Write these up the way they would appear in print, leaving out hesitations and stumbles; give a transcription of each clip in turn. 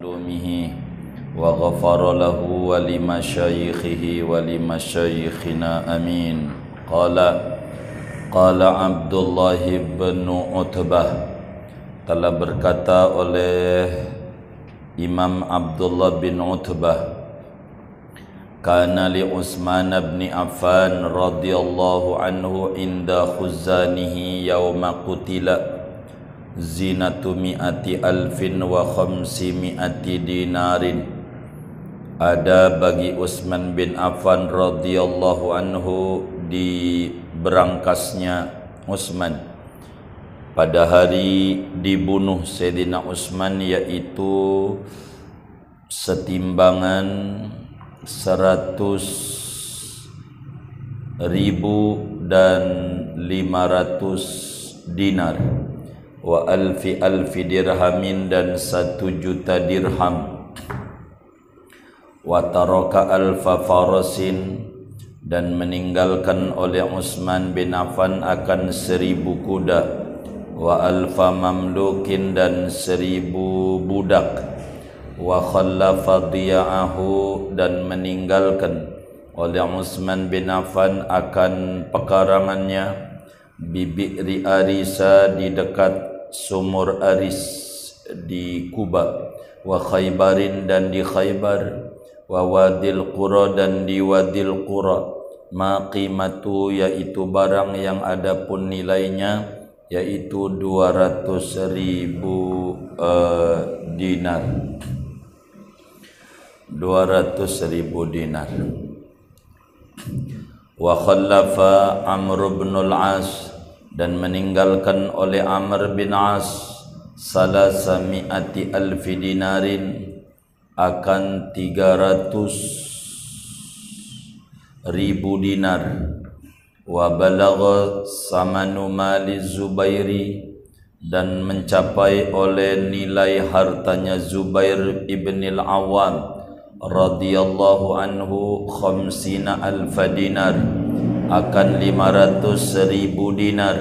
علومه وغفر له ولمشايخه ولمشايخنا آمين. قال عبد الله بن عتبة, telah berkata oleh Imam Abdullah bin Utbah, kana li Utsman bin Affan radhiyallahu anhu inda khuzanihi yawma qutila zinatu mi'ati alfin wa khamsimi'ati dinarin. Ada bagi Utsman bin Affan radhiyallahu anhu di berangkasnya Utsman pada hari dibunuh Sayyidina Utsman, yaitu setimbangan 100.000 dan 500 dinar, wa alfi dirhamin dan 1.000.000 dirham, wa taraka alfa farasin dan meninggalkan oleh Utsman bin Affan akan 1.000 kuda, wa alfa mamlukin dan 1.000 budak, wa khallafa diya'ahu dan meninggalkan oleh Utsman bin Affan akan pekarangannya bibi'ri Arisa di dekat sumur Aris di Kuba, wa Khaybarin dan di Khaybar, wa Wadil Qura dan di Wadil Qura, ma qimatu yaitu barang yang ada pun nilainya yaitu 200.000 dinar. 200.000 dinar. Wa khallafa Amr bin al-As dan meninggalkan oleh Amr bin As 300.000 dinarin akan 300.000 dinar. Wa balagha samanu mali Zubairi dan mencapai oleh nilai hartanya Zubair ibn al-Awwam radhiyallahu anhu 50.000 dinar akan 500.000 dinar.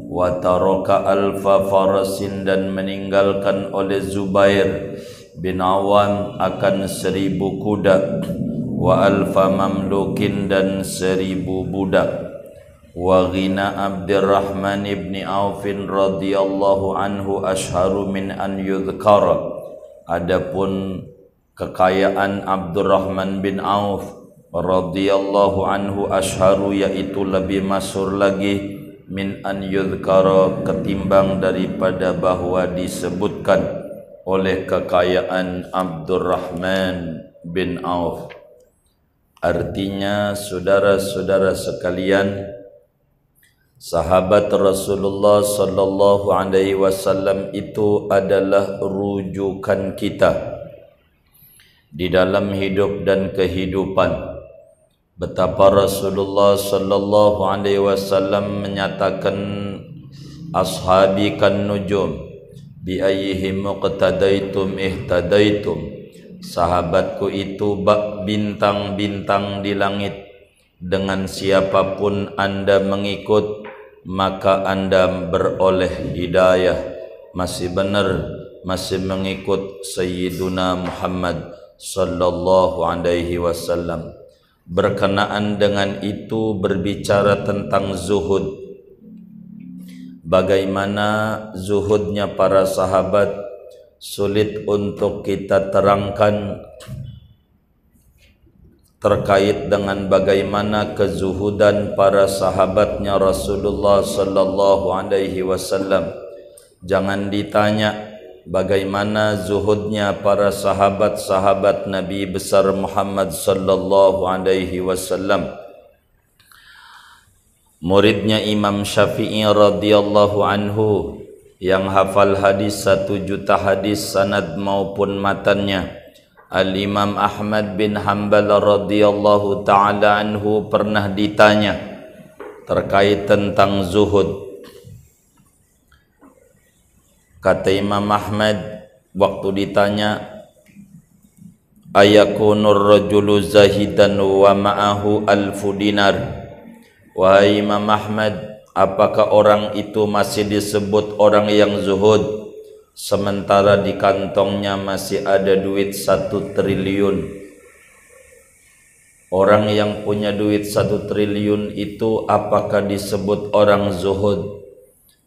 Wa taraka alfa farasin dan meninggalkan oleh Zubair bin Awam akan 1.000 kuda, wa alfa mamlukin dan 1.000 budak. Wa ghina Abdurrahman ibn Auf radhiyallahu anhu ashharu min an yudhkara, adapun kekayaan Abdurrahman bin Auf radhiyallahu anhu ashharu yaitu lebih masyhur lagi min an yudhkara ketimbang daripada bahwa disebutkan oleh kekayaan Abdurrahman bin Auf. Artinya, saudara-saudara sekalian, sahabat Rasulullah sallallahu alaihi wasallam itu adalah rujukan kita di dalam hidup dan kehidupan. Betapa Rasulullah sallallahu alaihi wasallam menyatakan, ashabi kan nujum bi ayyihim muqtadaitum ihtadaitum, sahabatku itu bak bintang-bintang di langit, dengan siapapun anda mengikut maka anda beroleh hidayah. Masih benar, masih mengikut Sayyiduna Muhammad sallallahu alaihi wasallam. Berkenaan dengan itu berbicara tentang zuhud. Bagaimana zuhudnya para sahabat sulit untuk kita terangkan terkait dengan bagaimana kezuhudan para sahabatnya Rasulullah sallallahu alaihi wasallam. Jangan ditanya bagaimana zuhudnya para sahabat-sahabat Nabi besar Muhammad sallallahu alaihi wasallam. Muridnya Imam Syafi'i radhiyallahu anhu yang hafal hadis 1 juta hadis sanad maupun matannya, Al-Imam Ahmad bin Hanbal radhiyallahu ta'ala anhu pernah ditanya terkait tentang zuhud. Kata Imam Ahmad waktu ditanya, ayakunur rajulu zahidan wa ma'ahu alfu dinar. Wahai Imam Ahmad, apakah orang itu masih disebut orang yang zuhud sementara di kantongnya masih ada duit 1 triliun. Orang yang punya duit 1 triliun itu apakah disebut orang zuhud?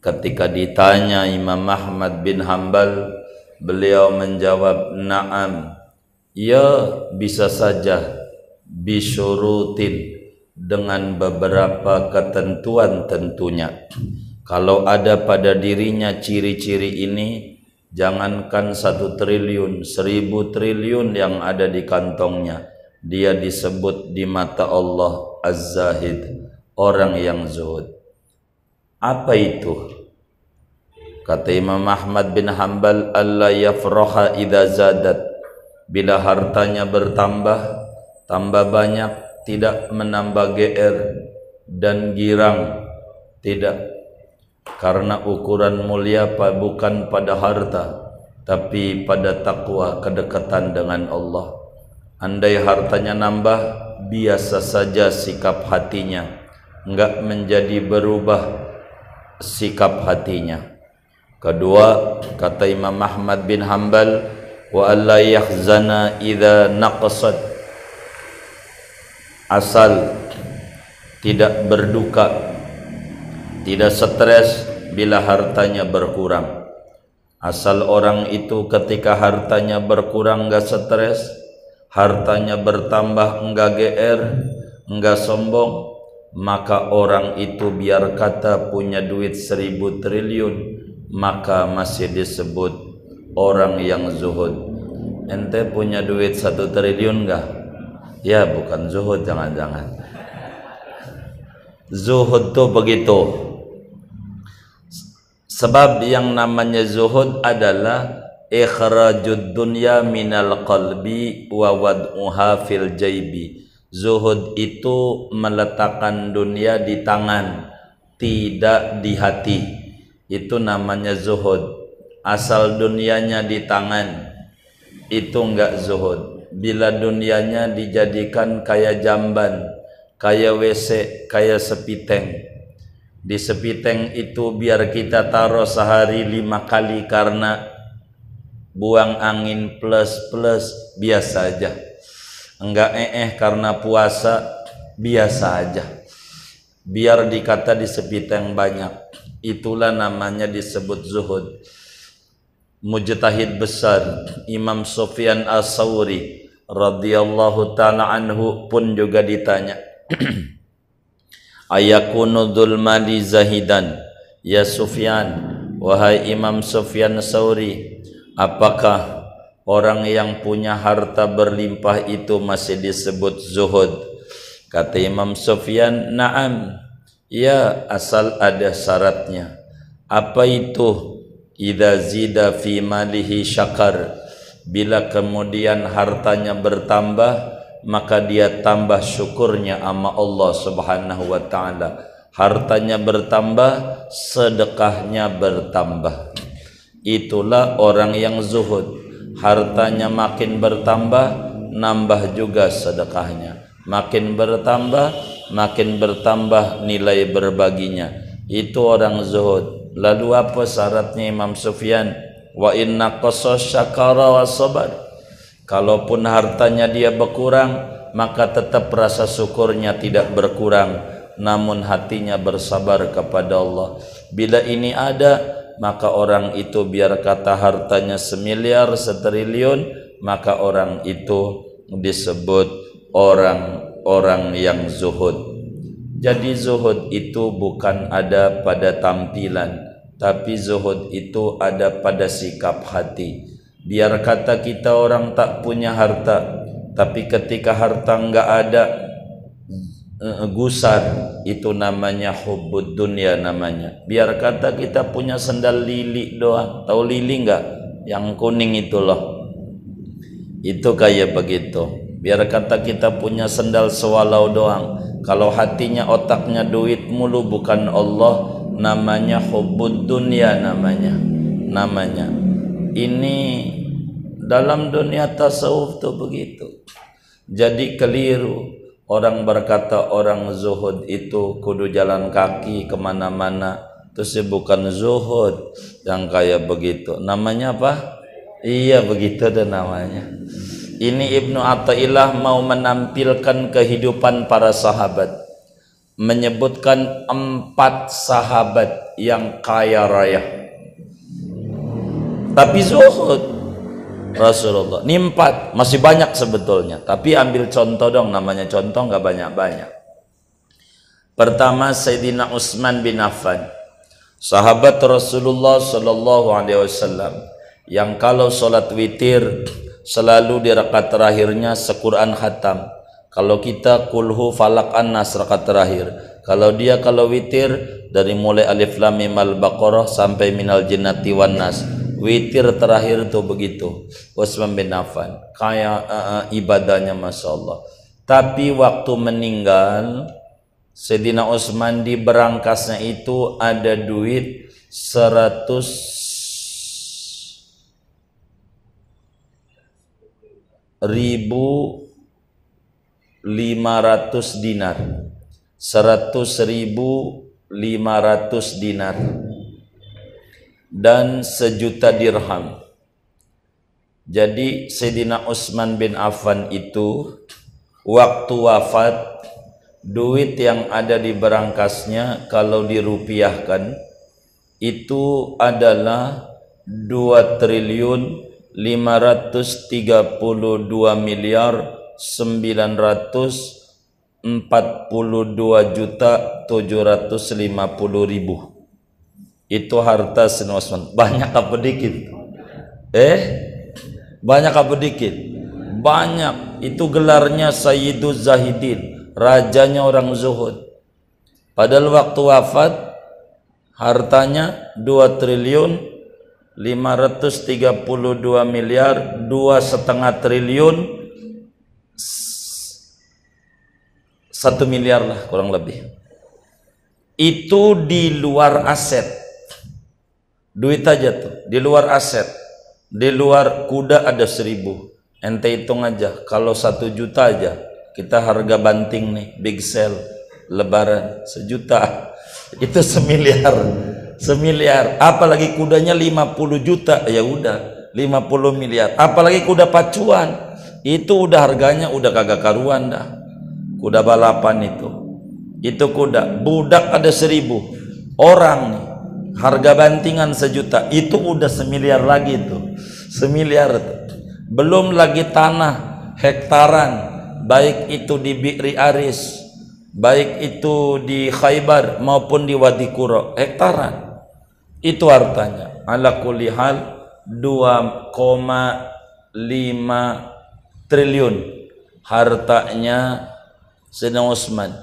Ketika ditanya Imam Ahmad bin Hanbal, beliau menjawab, na'am, ya bisa saja, bisyurutin, dengan beberapa ketentuan tentunya. Kalau ada pada dirinya ciri-ciri ini, jangankan 1 triliun, 1000 triliun yang ada di kantongnya, dia disebut di mata Allah Az-Zahid, orang yang zuhud. Apa itu? Kata Imam Ahmad bin Hanbal, alla yafraha idza zadat, bila hartanya bertambah, tambah banyak, tidak menambah GR dan girang, tidak. Karena ukuran mulia bukan pada harta, tapi pada takwa, kedekatan dengan Allah. Andai hartanya nambah, biasa saja sikap hatinya, enggak menjadi berubah sikap hatinya. Kedua, kata Imam Ahmad bin Hanbal, wa alla yahzana idza naqasat, asal tidak berduka, tidak stres bila hartanya berkurang. Asal orang itu ketika hartanya berkurang enggak stres, hartanya bertambah enggak GR, enggak sombong, maka orang itu biar kata punya duit 1000 triliun, maka masih disebut orang yang zuhud. Ente punya duit 1 triliun enggak? Ya bukan zuhud, jangan-jangan. Zuhud tuh begitu. Sebab yang namanya zuhud adalah ikhrajud dunya minal qalbi wa wad'uha fil jaibi. Zuhud itu meletakkan dunia di tangan, tidak di hati. Itu namanya zuhud. Asal dunianya di tangan, itu enggak zuhud. Bila dunianya dijadikan kayak jamban, kayak WC, kayak sepiteng, di sepiteng itu biar kita taruh sehari 5 kali karena buang angin plus biasa aja. Enggak karena puasa, biasa aja. Biar dikata di sepiteng banyak, itulah namanya disebut zuhud. Mujtahid besar Imam Sufyan As-Sawri radhiyallahu ta'ala anhu pun juga ditanya, ayakunu dzul mali zahidan, ya Sufyan, wahai Imam Sufyan As-Sawri, apakah orang yang punya harta berlimpah itu masih disebut zuhud? Kata Imam Sufyan, na'am, ya, asal ada syaratnya. Apa itu? Idza zida fi malihi syakar, bila kemudian hartanya bertambah, maka dia tambah syukurnya sama Allah Subhanahu wa ta'ala. Hartanya bertambah, sedekahnya bertambah. Itulah orang yang zuhud. Hartanya makin bertambah, nambah juga sedekahnya. Makin bertambah nilai berbaginya. Itu orang zuhud. Lalu apa syaratnya Imam Sufyan? Wa inna qasas syakara wa sabar. Kalaupun hartanya dia berkurang, maka tetap rasa syukurnya tidak berkurang, namun hatinya bersabar kepada Allah. Bila ini ada, maka orang itu biar kata hartanya 1 miliar, 1 triliun, maka orang itu disebut orang yang zuhud. Jadi zuhud itu bukan ada pada tampilan, tapi zuhud itu ada pada sikap hati. Biar kata kita orang tak punya harta, tapi ketika harta enggak ada, gusar, itu namanya hubbud dunya namanya. Biar kata kita punya sendal lili doang. Tahu lili enggak? Yang kuning itu loh. Itu kayak begitu. Biar kata kita punya sendal sewalau doang. Kalau hatinya otaknya duit mulu bukan Allah, namanya hubbud dunya namanya. Ini dalam dunia tasawuf tuh begitu. Jadi keliru. Orang berkata orang zuhud itu kudu jalan kaki kemana-mana, Terus bukan zuhud yang kayak begitu. Namanya apa? Iya begitu deh namanya. Ini Ibnu Athaillah mau menampilkan kehidupan para sahabat, menyebutkan 4 sahabat yang kaya raya tapi zuhud. Rasulullah ini 4, masih banyak sebetulnya, tapi ambil contoh dong, namanya contoh nggak banyak-banyak. Pertama Sayyidina Utsman bin Affan, sahabat Rasulullah Shallallahu Alaihi Wasallam, yang kalau sholat witir selalu di rakaat terakhirnya sequran khatam. Kalau kita kulhu falak an-nas rakaat terakhir. Kalau dia kalau witir dari mulai alif lam mim al-baqarah sampai minal jinnati wan nas. Witir terakhir tuh begitu. Utsman bin Affan kayak ibadahnya Masya Allah. Tapi waktu meninggal Sayyidina Utsman di berangkasnya itu ada duit 100.500 dinar, 100.500 dinar dan 1.000.000 dirham. Jadi Sayyidina Utsman bin Affan itu waktu wafat, duit yang ada di berangkasnya kalau dirupiahkan itu adalah 2.542.942.750.000. Itu harta Sayyidina Utsman. Banyak apa dikit? Banyak apa dikit? Banyak. Itu gelarnya Sayyiduz Zahidin, rajanya orang zuhud. Padahal waktu wafat hartanya 2.532.000.000, 2,5 triliun, 1 miliar lah kurang lebih. Itu di luar aset. Duit aja tuh, di luar aset. Di luar kuda ada 1.000. Ente hitung aja, kalau 1 juta aja, kita harga banting nih, big sale, lebaran, 1 juta. Itu 1 miliar. Apalagi kudanya 50 juta, ya udah 50 miliar. Apalagi kuda pacuan, itu udah harganya udah kagak karuan dah. Kuda balapan itu kuda. Budak ada 1.000 orang nih, harga bantingan 1 juta, itu udah 1 miliar lagi tuh. 1 miliar tuh. Belum lagi tanah hektaran, baik itu di Bi'ri Aris, baik itu di Khaybar maupun di Wadi Qura, hektaran. Itu hartanya. Ala kulli hal 2,5 triliun hartanya Sayyidina Utsman.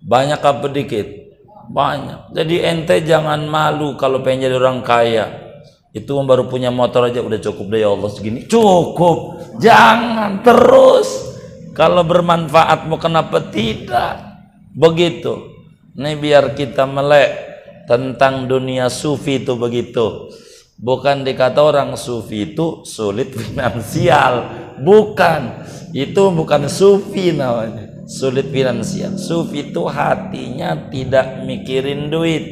Banyak apa dikit? Banyak. Jadi ente jangan malu kalau pengen jadi orang kaya. Itu baru punya motor aja udah cukup deh, ya Allah segini cukup. Jangan terus. Kalau bermanfaat mau kenapa tidak? Begitu. Ini biar kita melek tentang dunia sufi itu begitu. Bukan dikata orang sufi itu sulit finansial. Bukan. Itu bukan sufi namanya. Sulit finansial. Sufi itu hatinya tidak mikirin duit,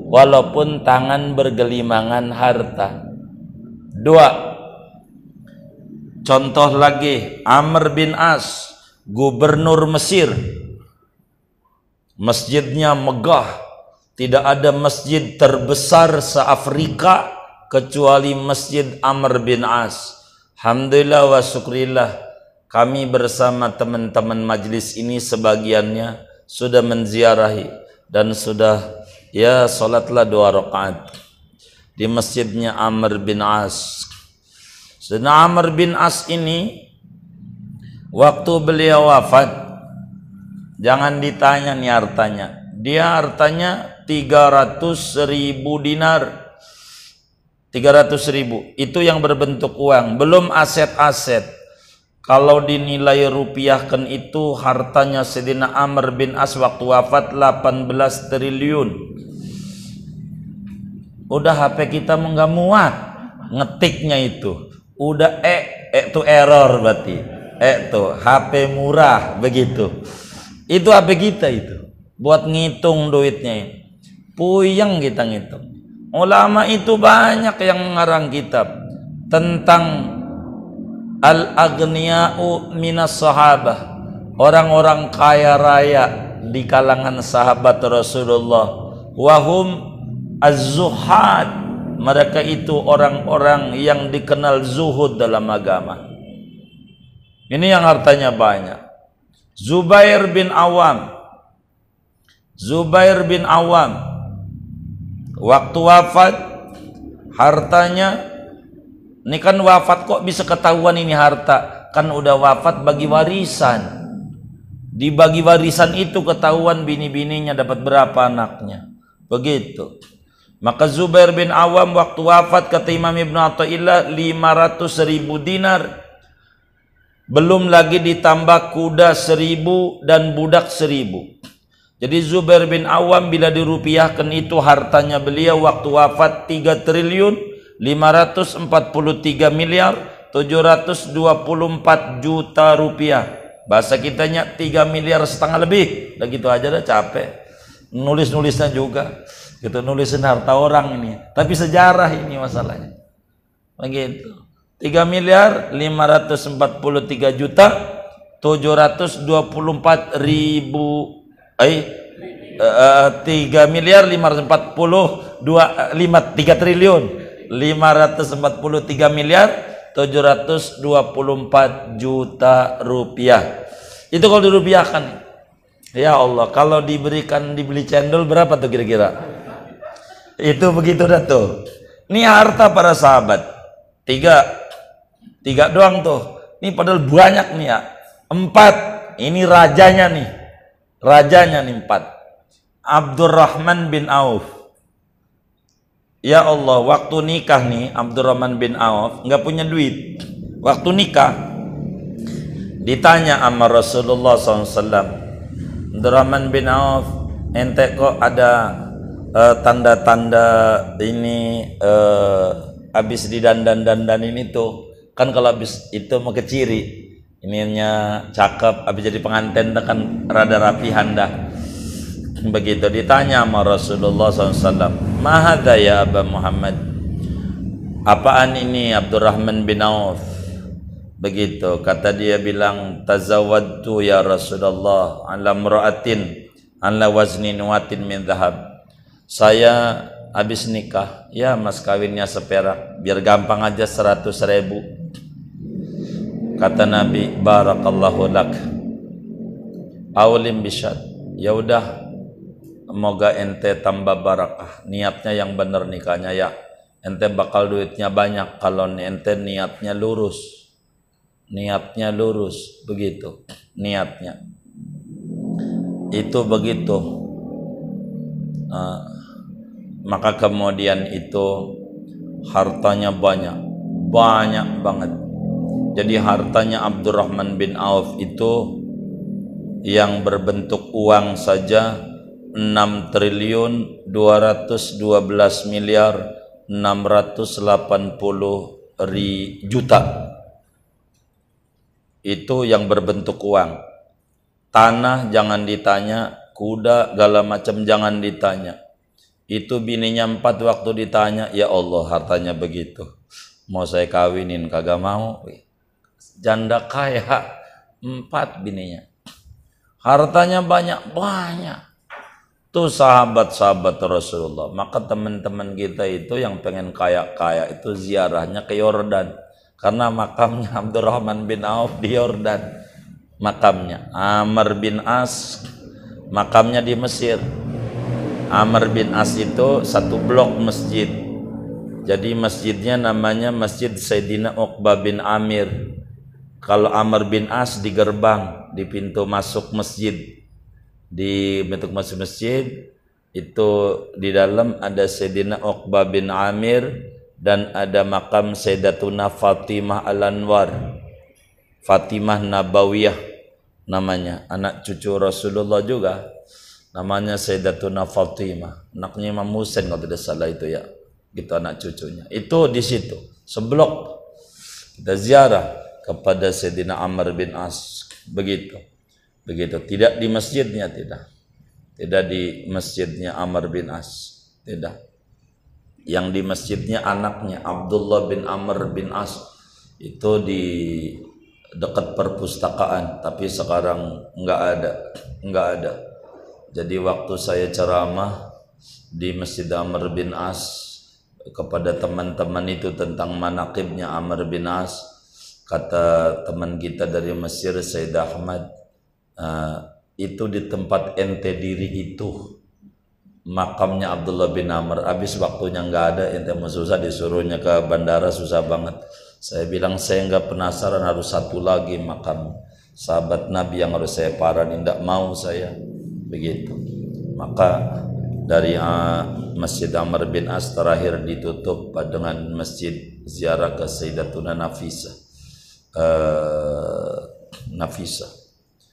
walaupun tangan bergelimangan harta. 2. Contoh lagi, Amr bin As, gubernur Mesir. Masjidnya megah. Tidak ada masjid terbesar se-Afrika kecuali Masjid Amr bin As. Alhamdulillah wa syukrillah, kami bersama teman-teman majlis ini sebagiannya sudah menziarahi dan sudah ya salatlah 2 rakaat di masjidnya Amr bin As. Sayyidina Amr bin As ini waktu beliau wafat, jangan ditanya nih hartanya. Dia hartanya 300.000 dinar. 300.000 itu yang berbentuk uang, belum aset-aset. Kalau dinilai rupiahkan itu hartanya Sayyidina Amr bin As waktu wafat 18 triliun. Udah HP kita nggak muat ngetiknya itu. Udah itu error berarti. Tuh HP murah begitu. Itu HP kita itu buat ngitung duitnya. Puyeng kita ngitung. Ulama itu banyak yang mengarang kitab tentang al-aghniya'u minas sahabah, orang-orang kaya raya di kalangan sahabat Rasulullah. Wahum az-zuhad, mereka itu orang-orang yang dikenal zuhud dalam agama. Ini yang hartanya banyak. Zubair bin Awam waktu wafat hartanya, ini kan wafat kok bisa ketahuan ini harta, kan udah wafat bagi warisan. Dibagi warisan itu ketahuan bini-bininya dapat berapa anaknya. Begitu. Maka Zubair bin Awam waktu wafat kata Imam Ibn Athaillah 500.000 dinar. Belum lagi ditambah kuda 1.000 dan budak 1.000. Jadi Zubair bin Awam bila dirupiahkan itu hartanya beliau waktu wafat 3 triliun 543 miliar 724 juta rupiah. Bahasa kitanya 3 miliar setengah lebih. Udah gitu aja dah capek. Nulis-nulisnya juga. Gitu nulisin harta orang ini. Tapi sejarah ini masalahnya. Begitu. 3 miliar 543 juta 724 ribu 3 miliar 3 triliun 543 miliar 724 juta rupiah. Itu kalau dirupiahkan. Ya Allah, kalau dibeli cendol berapa tuh kira-kira? Itu begitu dah tuh. Ini harta para sahabat. Tiga doang tuh. Ini padahal banyak nih ya. 4. Ini rajanya nih. Rajanya nih 4. Abdurrahman bin Auf. Ya Allah, waktu nikah nih Abdurrahman bin Auf nggak punya duit. Waktu nikah ditanya sama Rasulullah SAW, Abdurrahman bin Auf, ente kok ada tanda-tanda ini habis didandan ini tuh kan, kalau habis itu mau ke ciri ininya cakep, habis jadi pengantin kan rada rapihan dah. Begitu ditanya sama Rasulullah SAW, mahadha ya Aba Muhammad, apaan ini Abdurrahman bin Auf? Begitu kata dia bilang, tazawadtu ya Rasulullah ala mra'atin ala wazni nuwatin min dhahab. Saya habis nikah, ya mas kawinnya seperak, biar gampang aja 100.000. Kata Nabi, barakallahu lak aulim bisyad. Ya udah, semoga ente tambah barakah, niatnya yang benar nikahnya ya, ente bakal duitnya banyak kalau ente niatnya lurus, begitu niatnya itu begitu. Maka kemudian itu hartanya banyak banget. Jadi hartanya Abdurrahman bin Auf itu yang berbentuk uang saja 6 triliun 212 miliar 680 juta. Itu yang berbentuk uang. Tanah jangan ditanya, kuda segala macam jangan ditanya. Itu bininya 4 waktu ditanya, ya Allah hartanya begitu, mau saya kawinin kagak mau. Janda kaya 4 bininya, hartanya banyak. Tuh sahabat-sahabat Rasulullah. Maka teman-teman kita itu yang pengen kaya-kaya itu ziarahnya ke Yordan, karena makamnya Abdurrahman bin Auf di Yordan. Makamnya Amr bin As, makamnya di Mesir. Amr bin As itu satu blok masjid. Jadi masjidnya namanya Masjid Sayyidina Uqbah bin Amir. Kalau Amr bin As di gerbang, di pintu masuk masjid, di bentuk masjid itu di dalam ada Sayyidina Uqbah bin Amir dan ada makam Sayyidatuna Fatimah Al-Anwar, Fatimah Nabawiyah namanya, anak cucu Rasulullah juga, namanya Sayyidatuna Fatimah, anaknya Imam Husain kalau tidak salah itu ya, gitu anak cucunya. Itu di situ seblok kita ziarah kepada Sayyidina Amr bin As, begitu. Tidak di masjidnya, tidak. Tidak di masjidnya Amr bin As, tidak. Yang di masjidnya anaknya Abdullah bin Amr bin As, itu di dekat perpustakaan, tapi sekarang nggak ada. Jadi waktu saya ceramah di Masjid Amr bin As kepada teman-teman itu tentang manaqibnya Amr bin As, kata teman kita dari Mesir, Said Ahmad, itu di tempat ente diri itu makamnya Abdullah bin Amr. Habis waktunya nggak ada, ente mau susah disuruhnya ke bandara, susah banget. Saya bilang saya nggak penasaran, harus satu lagi makam sahabat Nabi yang harus saya paranin, tidak mau saya begitu. Maka dari Masjid Amr bin As terakhir ditutup dengan masjid ziarah ke Sayyidatuna Nafisa.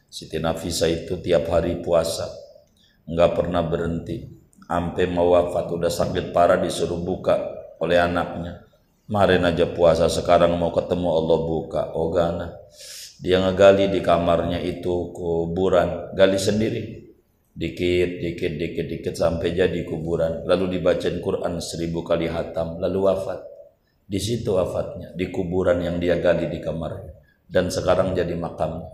Siti Nafisa itu tiap hari puasa, nggak pernah berhenti, sampai mau wafat udah sakit parah disuruh buka oleh anaknya. Kemarin aja puasa, sekarang mau ketemu Allah buka. Oh gana, dia ngegali di kamarnya itu kuburan, gali sendiri, dikit sampai jadi kuburan. Lalu dibacain Quran 1000 kali hatam, lalu wafat. Di situ wafatnya, di kuburan yang dia gali di kamarnya, dan sekarang jadi makam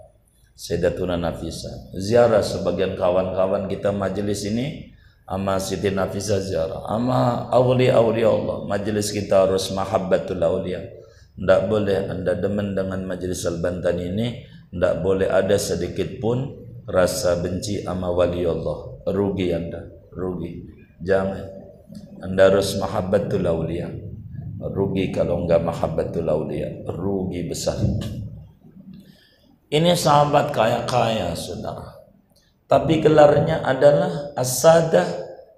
Sayyidatuna Nafisa. Ziarah sebagian kawan-kawan kita majelis ini ama Siti Nafisa ziarah, ama awliya Allah. Majelis kita harus mahabbatul awliya. Tidak boleh anda demen dengan majelis Al-Bantan ini, tidak boleh ada sedikit pun rasa benci ama wali Allah. Rugi anda, rugi. Jangan. Anda harus mahabbatul awliya. Rugi kalau enggak mahabbatul awliya, rugi besar. Ini sahabat kaya-kaya, saudara. Tapi gelarnya adalah as-sadah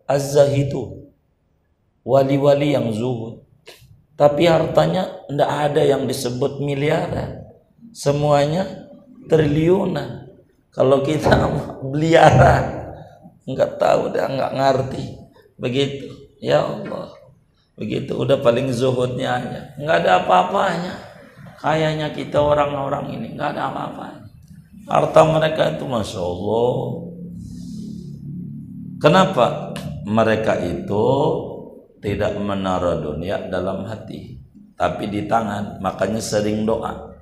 az-zahidu, wali-wali yang zuhud. Tapi hartanya tidak ada yang disebut miliaran, semuanya triliunan. Kalau kita biliaran, nggak tahu dah, nggak ngerti. Begitu, ya Allah. Begitu, udah paling zuhudnya aja, nggak ada apa-apanya. Kayaknya kita orang-orang ini nggak ada apa-apanya. Harta mereka itu Masya Allah. Kenapa? Mereka itu tidak menaruh dunia dalam hati, tapi di tangan. Makanya sering doa.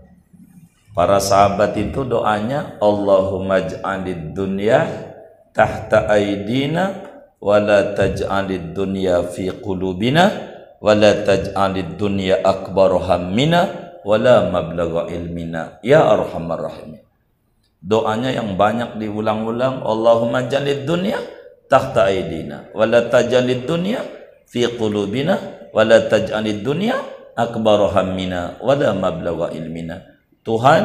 Para sahabat itu doanya, Allahumma ja'alid dunya tahta aidina wa la taj'alid dunya fi qulubina wa la taj'alid dunya akbar hammina wa la mablagha ilmina ya arhamar rahimin. Doanya yang banyak diulang-ulang, Allahumma jalid dunya tahta aidina wa la tajalid dunya fi qulubina wa la taj'alid dunya akbar hammina wa la mablagha ilmina. Tuhan,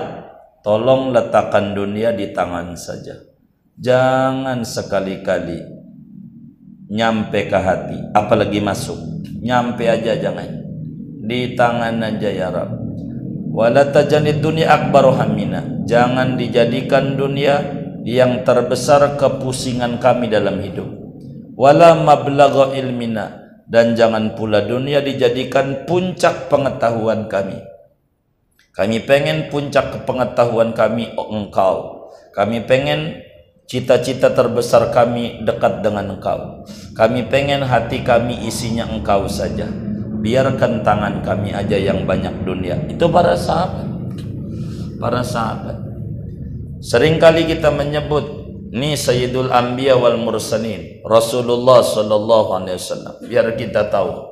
tolong letakkan dunia di tangan saja, jangan sekali-kali nyampe ke hati, apalagi masuk. Nyampe aja jangan, di tangan aja ya Rabb. Wala tajalid dunya akbaru hammina, jangan dijadikan dunia yang terbesar kepusingan kami dalam hidup. Wala mablagha ilmina, dan jangan pula dunia dijadikan puncak pengetahuan kami. Kami pengen puncak pengetahuan kami engkau. Kami pengen cita-cita terbesar kami dekat dengan engkau. Kami pengen hati kami isinya engkau saja. Biarkan tangan kami aja yang banyak dunia. Itu para sahabat. Para sahabat. Seringkali kita menyebut ini Sayyidul Anbiya wal Mursalin, Rasulullah sallallahu alaihi wasallam. Biar kita tahu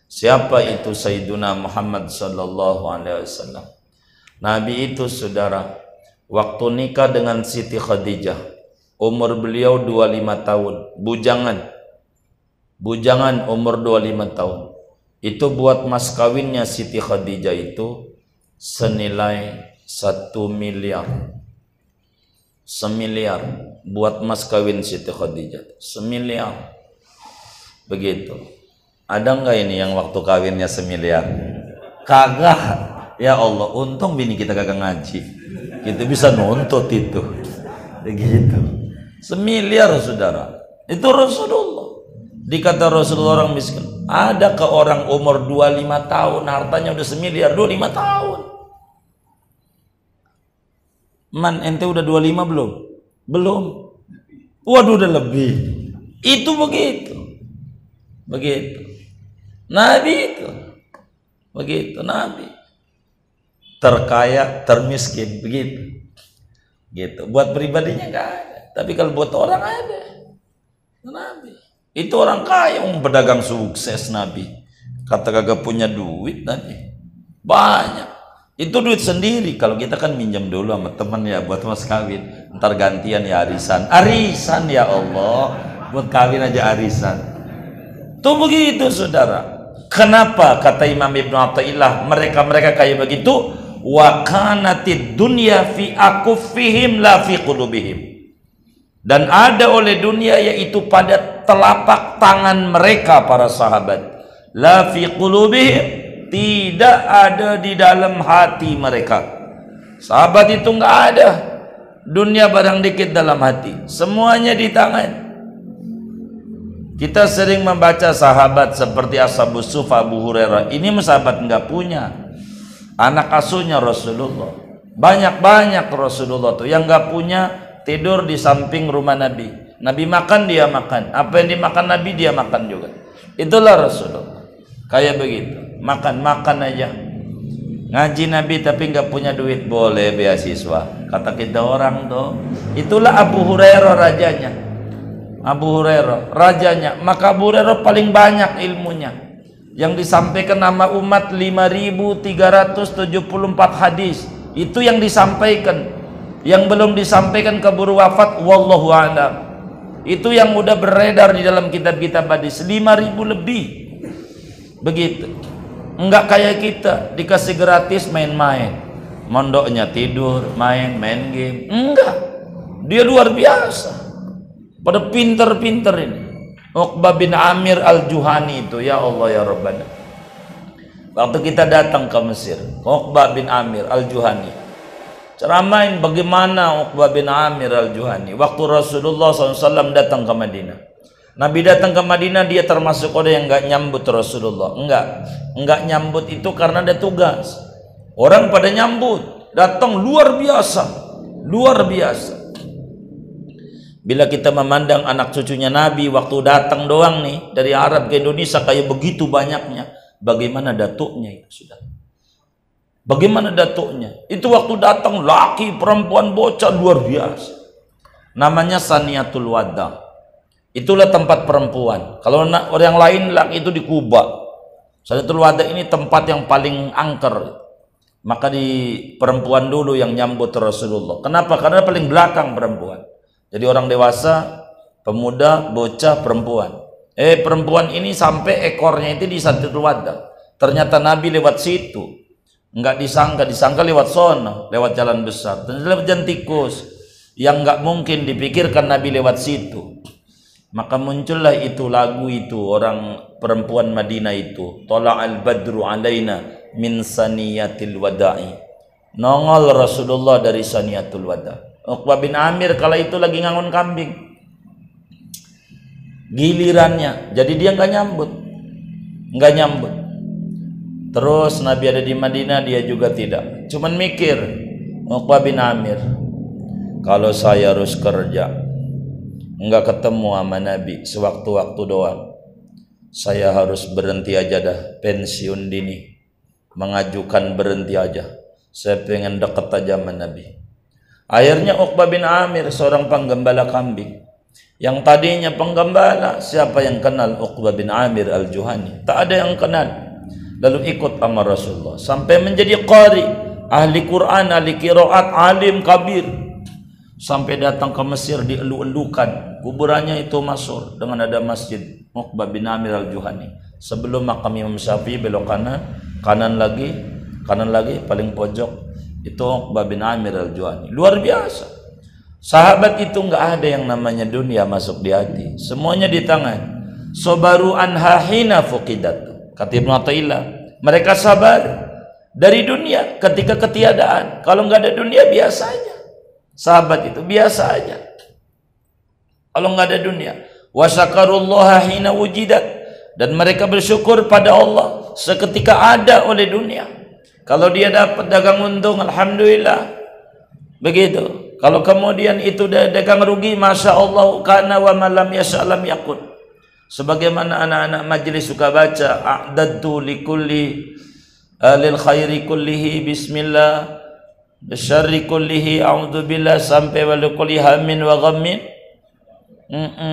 siapa itu Sayyiduna Muhammad sallallahu alaihi wasallam. Nabi itu, saudara, waktu nikah dengan Siti Khadijah, umur beliau 25 tahun, bujangan umur 25 tahun. Itu buat mas kawinnya Siti Khadijah itu senilai 1 miliar. Semiliar buat mas kawin Siti Khadijah, semiliar. Begitu. Ada enggak ini yang waktu kawinnya semiliar? Kagak. Ya Allah, untung bini kita kagak ngaji. Kita bisa nuntut itu. Begitu. Semiliar, saudara. Itu Rasulullah. Dikata Rasulullah orang miskin. Ada ke orang umur 25 tahun hartanya udah semiliar, 25 tahun. Man, ente udah 25 belum? Belum. Waduh, udah lebih. Itu begitu. Begitu. Nabi itu. Begitu Nabi. Terkaya, termiskin, begitu. Gitu. Buat pribadinya enggak ada. Tapi kalau buat orang ada. Nabi. Itu orang kaya, pedagang sukses Nabi. Kata kagak punya duit Nabi. Banyak. Itu duit sendiri. Kalau kita kan minjam dulu sama teman ya buat mas kawin. Ntar gantian ya arisan. Arisan ya Allah. Buat kawin aja arisan. Tuh begitu saudara. Kenapa kata Imam Ibnu Athaillah mereka kayak begitu? Wa kanatid dunya fi akuffihim la fi qulubihim. Dan ada oleh dunia yaitu pada telapak tangan mereka para sahabat. La fi qulubihim, tidak ada di dalam hati mereka. Sahabat itu enggak ada. Dunia barang dikit dalam hati. Semuanya di tangan. Kita sering membaca sahabat seperti Ashabus Sufa, Abu Hurairah. Ini sahabat enggak punya. Anak asuhnya Rasulullah. Banyak-banyak Rasulullah tuh yang enggak punya tidur di samping rumah Nabi. Nabi makan, dia makan. Apa yang dimakan Nabi, dia makan juga. Itulah Rasulullah. Kayak begitu. Makan aja. Ngaji Nabi tapi nggak punya duit, boleh beasiswa. Kata kita orang tuh. Itulah Abu Hurairah rajanya. Abu Hurairah rajanya. Maka Abu Hurairah paling banyak ilmunya. Yang disampaikan nama umat 5.374 hadis. Itu yang disampaikan. Yang belum disampaikan keburu wafat, wallahu a'lam. Itu yang udah beredar di dalam kitab-kitab hadis 5.000 lebih. Begitu. Enggak kayak kita dikasih gratis main-main, mondoknya tidur, main game. Enggak, dia luar biasa. Pada pinter-pinter ini. Uqbah bin Amir al-Juhani itu, ya Allah ya Rabbana. Waktu kita datang ke Mesir, Uqbah bin Amir al-Juhani ceramain bagaimana Uqbah bin Amir al-Juhani waktu Rasulullah SAW datang ke Madinah. Nabi datang ke Madinah, dia termasuk orang yang enggak nyambut Rasulullah. Enggak nyambut itu karena ada tugas. Orang pada nyambut, datang luar biasa. Luar biasa. Bila kita memandang anak cucunya Nabi waktu datang doang nih dari Arab ke Indonesia kayak begitu banyaknya, bagaimana datuknya itu sudah? Bagaimana datuknya? Itu waktu datang laki, perempuan, bocah luar biasa. Namanya Saniyatul Wada. Itulah tempat perempuan. Kalau orang lain laki itu di Kuba. Saniyatul Wada ini tempat yang paling angker. Maka di perempuan dulu yang nyambut Rasulullah. Kenapa? Karena paling belakang perempuan. Jadi orang dewasa, pemuda, bocah, perempuan. Perempuan ini sampai ekornya itu di Saniyatul Wada. Ternyata Nabi lewat situ. Enggak disangka lewat sono, lewat jalan besar. Ternyata lewat jalan tikus. Yang enggak mungkin dipikirkan Nabi lewat situ. Maka muncullah itu lagu itu orang perempuan Madinah itu, Tala'al badru alaina min saniyatil wada'i. Nongol Rasulullah dari Saniyatul Wada. Uqbah bin Amir kala itu lagi ngangon kambing. Gilirannya, jadi dia enggak nyambut. Terus Nabi ada di Madinah, dia juga tidak. Cuman mikir, Uqbah bin Amir, kalau saya harus kerja enggak ketemu sama Nabi sewaktu-waktu doang, saya harus berhenti aja dah, pensiun dini, mengajukan berhenti aja, saya pengen deket aja sama Nabi. Akhirnya Uqbah bin Amir seorang penggembala kambing, yang tadinya penggembala, siapa yang kenal Uqbah bin Amir al-Juhani? Tak ada yang kenal. Lalu ikut sama Rasulullah sampai menjadi qari, ahli Quran, ahli qiraat, alim kabir. Sampai datang ke Mesir dielu-elukan, kuburannya itu masuk dengan ada masjid Uqbah bin Amir al-Juhani. Sebelum makam Imam Syafi'i belok kanan lagi paling pojok itu Uqbah bin Amir al-Juhani. Luar biasa. Sahabat itu enggak ada yang namanya dunia masuk di hati, semuanya di tangan. Sabaru anha hina fuqidat. Kata Ibnu Athaillah, mereka sabar dari dunia ketika ketiadaan. Kalau enggak ada dunia biasa aja. Sahabat itu biasa aja. Kalau nggak ada dunia. Wa syakarullaha hina wujidat, dan mereka bersyukur pada Allah seketika ada oleh dunia. Kalau dia dapat dagang untung, alhamdulillah. Begitu. Kalau kemudian itu dagang rugi, masya Allah, kana wa malam yasha lam yakun. Sebagaimana anak-anak majelis suka baca, a'dadtu likulli lil khairi kullihi bismillah, bisyarri kullihi a'udzubillah, sampai wa likulli hammin wa ghammin,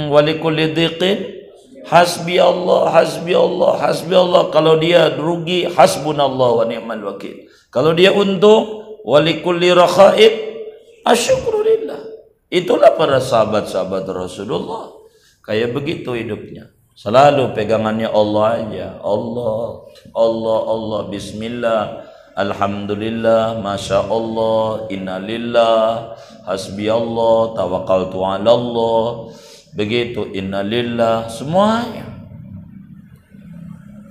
wa likulli dhiqin hasbi Allah, hasbi Allah, hasbi Allah. Kalau dia rugi, hasbunallah wa ni'mal wakil. Kalau dia untung, wa likulli rakhain asyukrulillah. Itulah para sahabat-sahabat Rasulullah. Kayak begitu hidupnya. Selalu pegangannya Allah aja. Allah, Allah, Allah, bismillah, alhamdulillah, masya Allah, innalillah, hasbi Allah, tawakkaltu ala Allah. Begitu, innalillah, semuanya.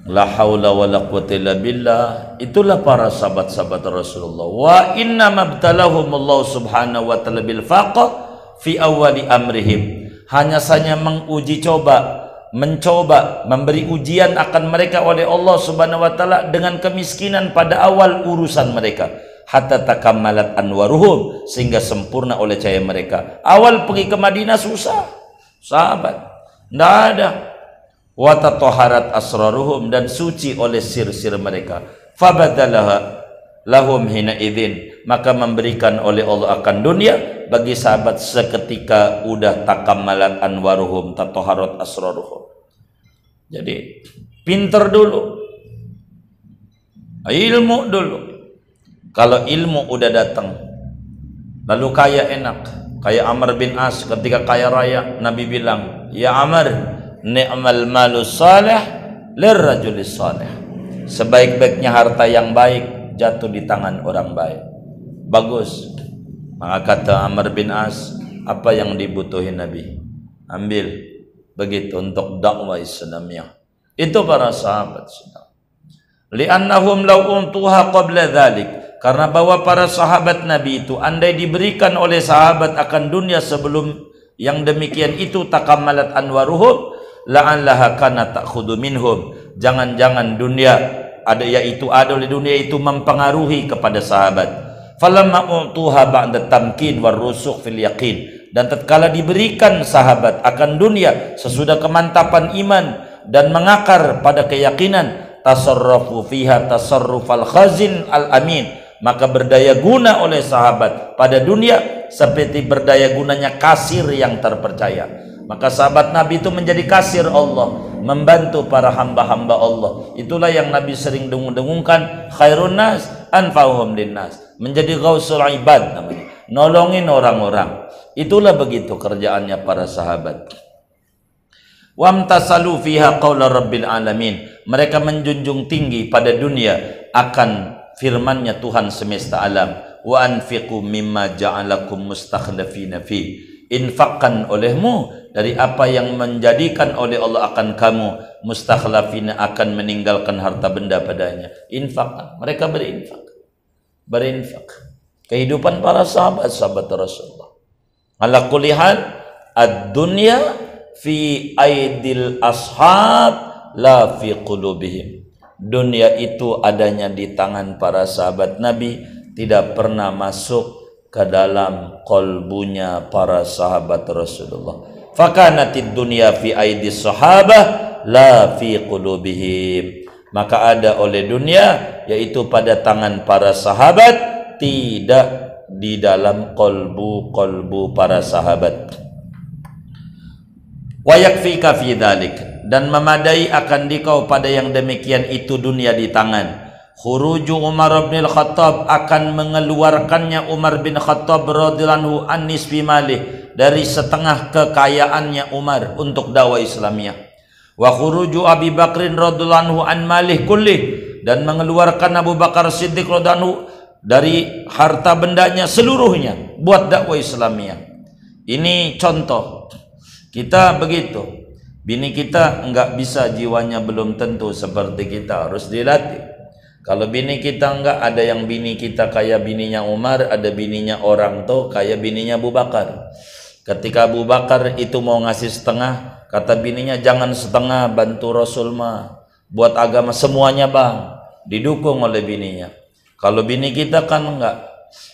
La haula wa la quwwata illa billah. Itulah para sahabat-sahabat Rasulullah. Wa inna mabtalahumullahu subhanahu wa ta'ala bil faqr fi awali amrihim. Hanya saja menguji coba, mencoba, memberi ujian akan mereka oleh Allah subhanahu wa ta'ala dengan kemiskinan pada awal urusan mereka. Hatta takammalat anwaruhum, sehingga sempurna oleh cahaya mereka. Awal pergi ke Madinah susah, sahabat, tidak ada. Wa tataharat asraruhum, dan suci oleh sir-sir mereka. Fabadalaha lahum hina idzin, maka memberikan oleh Allah akan dunia bagi sahabat seketika udah takammalat anwaruhum, tataharat asraruhum. Jadi pinter dulu, ilmu dulu. Kalau ilmu udah datang, lalu kaya enak, kayak Amr bin As. Ketika kaya raya, Nabi bilang, ya Amr, ni'mal malus salih lirrajulis salih. Sebaik-baiknya harta yang baik jatuh di tangan orang baik. Bagus. Maka kata Amr bin As, apa yang dibutuhin Nabi, ambil. Begitu untuk dakwah Islamiyah. Itu para sahabat. Li'annahum law untuha qabla dhalik, karena bahwa para sahabat Nabi itu andai diberikan oleh sahabat akan dunia sebelum yang demikian itu, takammalat anwaruhum la'allaha kana ta'khudhu minhum. Jangan-jangan dunia ada, yaitu ada oleh dunia itu mempengaruhi kepada sahabat. Falamma utuha ba'da tamkin war rusukh fil yaqin, dan tatkala diberikan sahabat akan dunia sesudah kemantapan iman dan mengakar pada keyakinan, tasarrafu fiha tasarrufal khazin al amin, maka berdaya guna oleh sahabat pada dunia seperti berdaya gunanya kasir yang terpercaya. Maka sahabat Nabi itu menjadi kasir Allah, membantu para hamba-hamba Allah. Itulah yang Nabi sering dengung-dengungkan, khairun nas anfa'uhum linnas, menjadi ghausul ibad namanya, nolongin orang-orang. Itulah begitu kerjaannya para sahabat. Wamtasalu fiha qaula rabbil alamin, mereka menjunjung tinggi pada dunia akan firman-Nya Tuhan semesta alam. Wa anfiqu mimma ja'alakum mustakhlifina fi, infakkan olehmu dari apa yang menjadikan oleh Allah akan kamu mustakhlifina, akan meninggalkan harta benda padanya. Infakkan, mereka berinfak. Kehidupan para sahabat Rasulullah. Ala kulli hal, ad-dunya fi aidil ashab la fi qulubihim. Dunia itu adanya di tangan para sahabat Nabi, tidak pernah masuk ke dalam kolbunya para sahabat Rasulullah. Fakanatid dunya fi aidis sahabah la fi qulubihim, maka ada oleh dunia yaitu pada tangan para sahabat, tidak di dalam kolbu para sahabat. Wa yakfika fi dzalik, dan memadai akan dikau pada yang demikian itu dunia di tangan. Khuruju Umar bin Khattab, akan mengeluarkannya Umar bin Khattab radhiyallahu an nisfi malih, dari setengah kekayaannya Umar untuk dakwah Islamiyah. Wa khuruju Abi Bakrin radhiyallahu an malih kullih, dan mengeluarkan Abu Bakar Siddiq radhiyallahu dari harta bendanya seluruhnya buat dakwah Islamiyah. Ini contoh kita begitu. Bini kita enggak bisa, jiwanya belum tentu seperti kita, harus dilatih. Kalau bini kita enggak, ada yang bini kita kayak bininya Umar, ada bininya orang tuh kayak bininya Abu Bakar. Ketika Abu Bakar itu mau ngasih setengah, kata bininya, jangan setengah, bantu Rasul mah, buat agama semuanya bang. Didukung oleh bininya. Kalau bini kita kan enggak,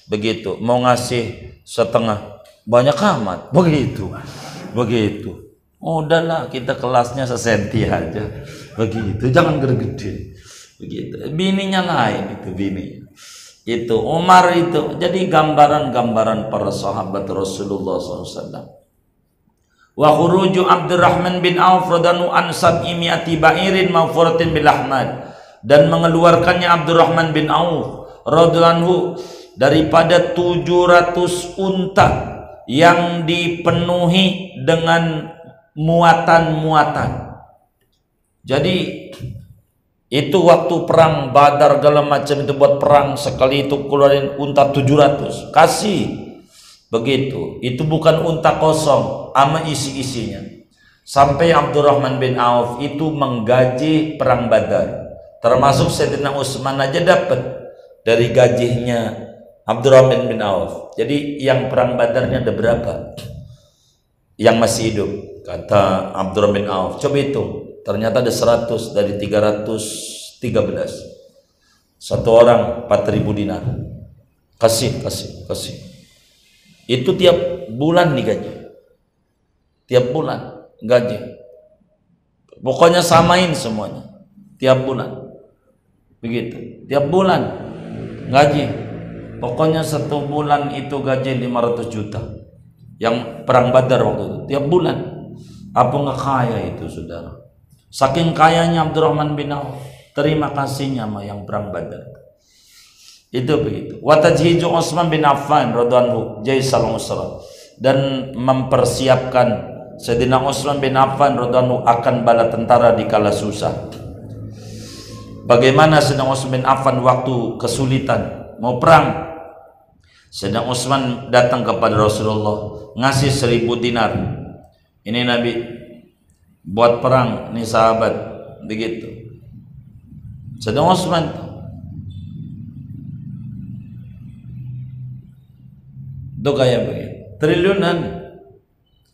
begitu. Mau ngasih setengah, banyak amat, begitu. Udahlah, kita kelasnya sesenti aja, begitu. Jangan gede-gede, begitu. Bininya lain itu, bini. Itu Umar itu. Jadi gambaran-gambaran para sahabat Rasulullah SAW. Wa khuruju Abdurrahman bin Auf radhiyallahu an sab'imi'ati ba'irin mawfuratin bil ahmad, dan mengeluarkannya Abdurrahman bin Auf radhiyallahu daripada 700 unta yang dipenuhi dengan muatan-muatan. Jadi itu waktu perang Badar segala macam itu, buat perang sekali itu keluarin unta 700 kasih. Begitu, itu bukan unta kosong ama isi-isinya. Sampai Abdurrahman bin Auf itu menggaji perang Badar. Termasuk Sayyidina Utsman aja dapat dari gajinya Abdurrahman bin Auf. Jadi yang perang Badarnya ada berapa yang masih hidup? Kata Abdurrahman bin Auf, coba hitung. Ternyata ada 100 dari 313. Satu orang 4.000 dinar. Kasih. Itu tiap bulan nih gaji. Tiap bulan gaji. Pokoknya samain semuanya. Tiap bulan. Begitu. Tiap bulan gaji. Pokoknya satu bulan itu gaji 500 juta. Yang perang Badar waktu itu. Tiap bulan. Apa nggak kaya itu, saudara? Saking kayanya Abdurrahman bin Auf. Terima kasihnya sama yang perang Badar. Itu begitu. Wa tajhiju Utsman bin Affan radhiyallahu jaisal usra, dan mempersiapkan Sayyidina Utsman bin Affan radhiyallahu akan bala tentara di kala susah. Bagaimana Sayyidina Utsman bin Affan waktu kesulitan mau perang? Sayyidina Utsman datang kepada Rasulullah ngasih 1.000 dinar. Ini Nabi buat perang, ini sahabat, begitu. Sayyidina Utsman itu kayak begitu, triliunan.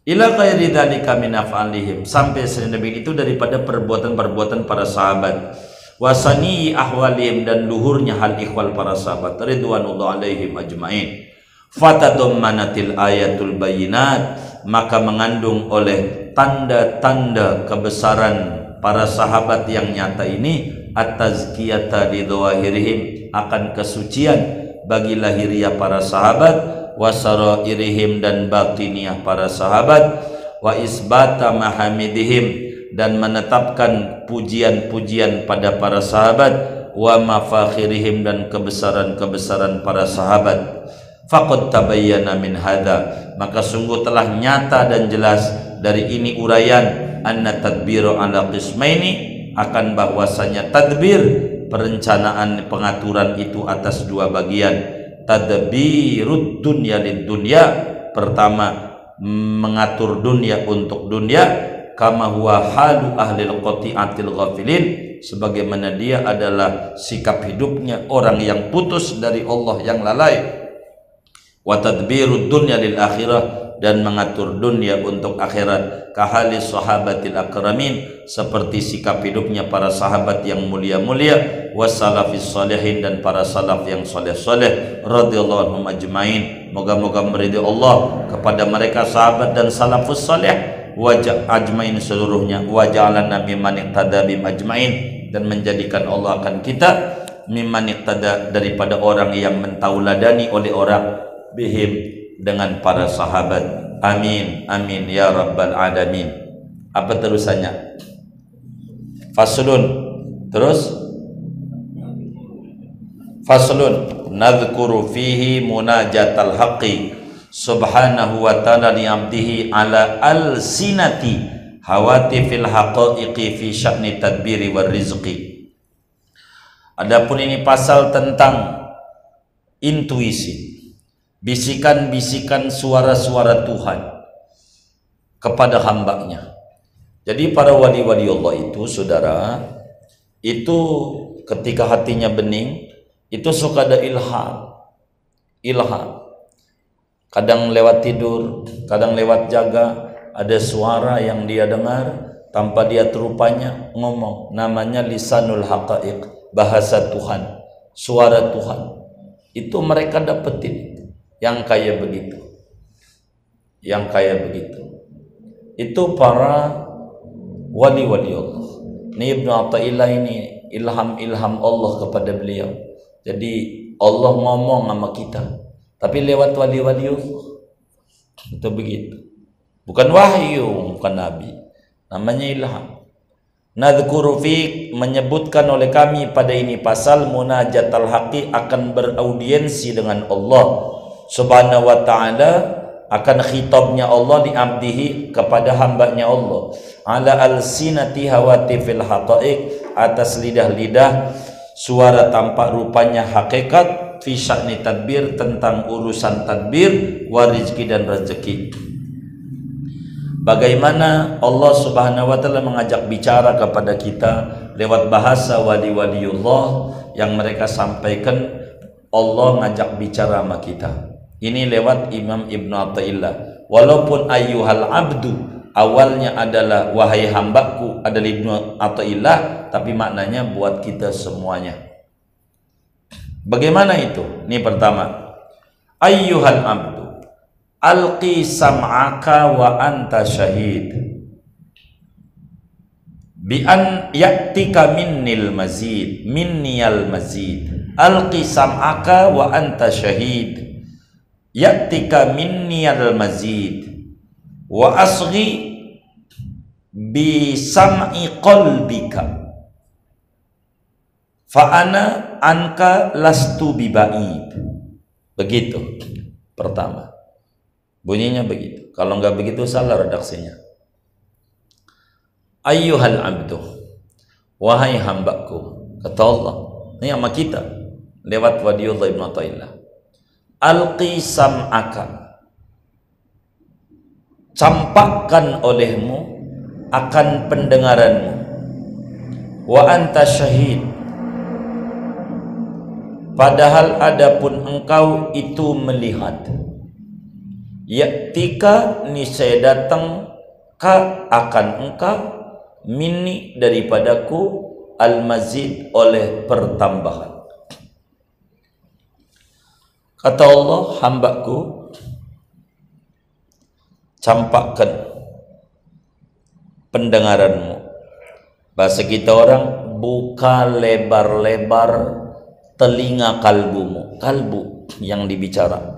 Ila khairi dzalika min af'alihim, sampai sedemikian itu daripada perbuatan-perbuatan para sahabat. Wasani ahwalihim, dan luhurnya hal ikhwal para sahabat ridwanullah alaihim ajmain. Fatadammanatil ayatul bayinat, maka mengandung oleh tanda-tanda kebesaran para sahabat yang nyata ini at-tazkiyata li dhawahirihim, akan kesucian bagi lahiriah para sahabat, wasarairihim, dan batiniah para sahabat, wa isbata mahamidihim, dan menetapkan pujian-pujian pada para sahabat, wa mafakhirihim, dan kebesaran-kebesaran para sahabat. Faqad tabayyana min hadza, maka sungguh telah nyata dan jelas dari ini uraian anna tadbiru ala qismaini, akan bahwasanya tadbir, perencanaan, pengaturan itu atas dua bagian. Tadbirud dunya lid dunya, pertama mengatur dunia untuk dunia, kama huwa halu ahlil qati'atil ghafilin, sebagaimana dia adalah sikap hidupnya orang yang putus dari Allah yang lalai. Wa tadbirud dunya lil akhirah, dan mengatur dunia untuk akhirat, kahali sahabatil akramin, seperti sikap hidupnya para sahabat yang mulia-mulia, wassalafis salihin, dan para salaf yang saleh-saleh radhiyallahu anhum ajmain. Moga-moga meridai Allah kepada mereka sahabat dan salafus saleh wajah ajmain seluruhnya, waja'alana mimman iqtada bim ajmain, dan menjadikan Allah akan kita mimman iqtada, daripada orang yang mentauladani oleh orang bihim, dengan para sahabat. Amin amin ya rabbal alamin. Apa terusannya? Faslun, terus faslun nadhkuru fihi munajatal haqqi subhanahu wa ta'ala li 'abdihi ala al-sinati hawatifil haqaiqi fi sya'ni tadbiri war rizqi. Adapun ini pasal tentang intuisi, bisikan-bisikan suara-suara Tuhan kepada hambanya. Jadi para wali-wali Allah itu, saudara, itu ketika hatinya bening, itu suka ada ilham. Kadang lewat tidur, kadang lewat jaga, ada suara yang dia dengar tanpa dia terupanya ngomong. Namanya lisanul haqaiq, bahasa Tuhan, suara Tuhan. Itu mereka dapetin yang kayak begitu. Yang kayak begitu. Itu para wali-wali Allah. Ini Ibnu Athaillah ini ilham Allah kepada beliau. Jadi Allah ngomong sama kita, tapi lewat wali-wali Allah. Itu begitu. Bukan wahyu, bukan nabi. Namanya ilham. Nadhkuru fiik, menyebutkan oleh kami pada ini pasal munajat al-haqi, akan beraudiensi dengan Allah Subhanahu wa ta'ala, akan khitabnya Allah di abdihi, kepada hambanya Allah, ala alsinati hawati fil haqaiq, atas lidah-lidah suara tampak rupanya hakikat, fi sya'ni tadbir, tentang urusan tadbir, wa rizki dan rezeki. Bagaimana Allah Subhanahu wa ta'ala mengajak bicara kepada kita lewat bahasa wali-waliullah yang mereka sampaikan. Allah ngajak bicara sama kita. Ini lewat Imam Ibnu Athaillah. Walaupun ayyuhal abdu awalnya adalah wahai hambaku, adalah Ibnu Athaillah, tapi maknanya buat kita semuanya. Bagaimana itu? Ini pertama, ayyuhal abdu alqi sam'aka wa anta syahid bi an ya'tika minnil mazid minniyal mazid. Alqi sam'aka wa anta syahid ya'tika minniyal mazid wa asghi bi sam'i qalbika fa ana anka lastu bi ba'id. Begitu pertama. Bunyinya begitu. Kalau enggak begitu salah redaksinya. Ayyuhal abdu, wahai hambaku, kata Allah. Ini sama kita lewat wadiullah Ibnu Athaillah. Alqi sam'aka, campakkan olehmu akan pendengaranmu, wa anta syahid, padahal adapun engkau itu melihat. Ya'tika, niscaya datang, ka akan engkau, minni daripadaku, al-mazid oleh pertambahan. Kata Allah, hambaku, campakkan pendengaranmu. Bahasa kita orang, buka lebar-lebar telinga kalbumu. Kalbu yang dibicara.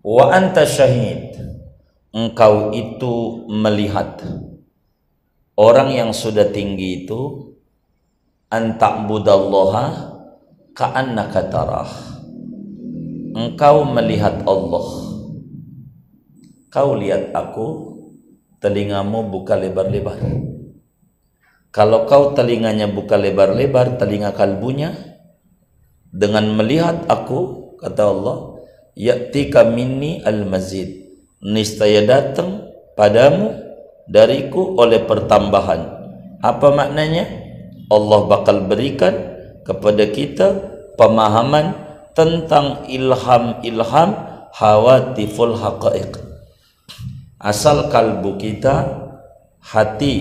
Wa anta syahid, engkau itu melihat. Orang yang sudah tinggi itu anta'budallaha ka'annaka tarah, engkau melihat Allah. Kau lihat aku, telingamu buka lebar-lebar. Kalau kau telinganya buka lebar-lebar, telinga kalbunya, dengan melihat aku, kata Allah, ya'tika minni al-mazid, niscaya datang padamu dariku oleh pertambahan. Apa maknanya? Allah bakal berikan kepada kita pemahaman tentang ilham-ilham hawatiful haqaiq. Asal kalbu kita, hati,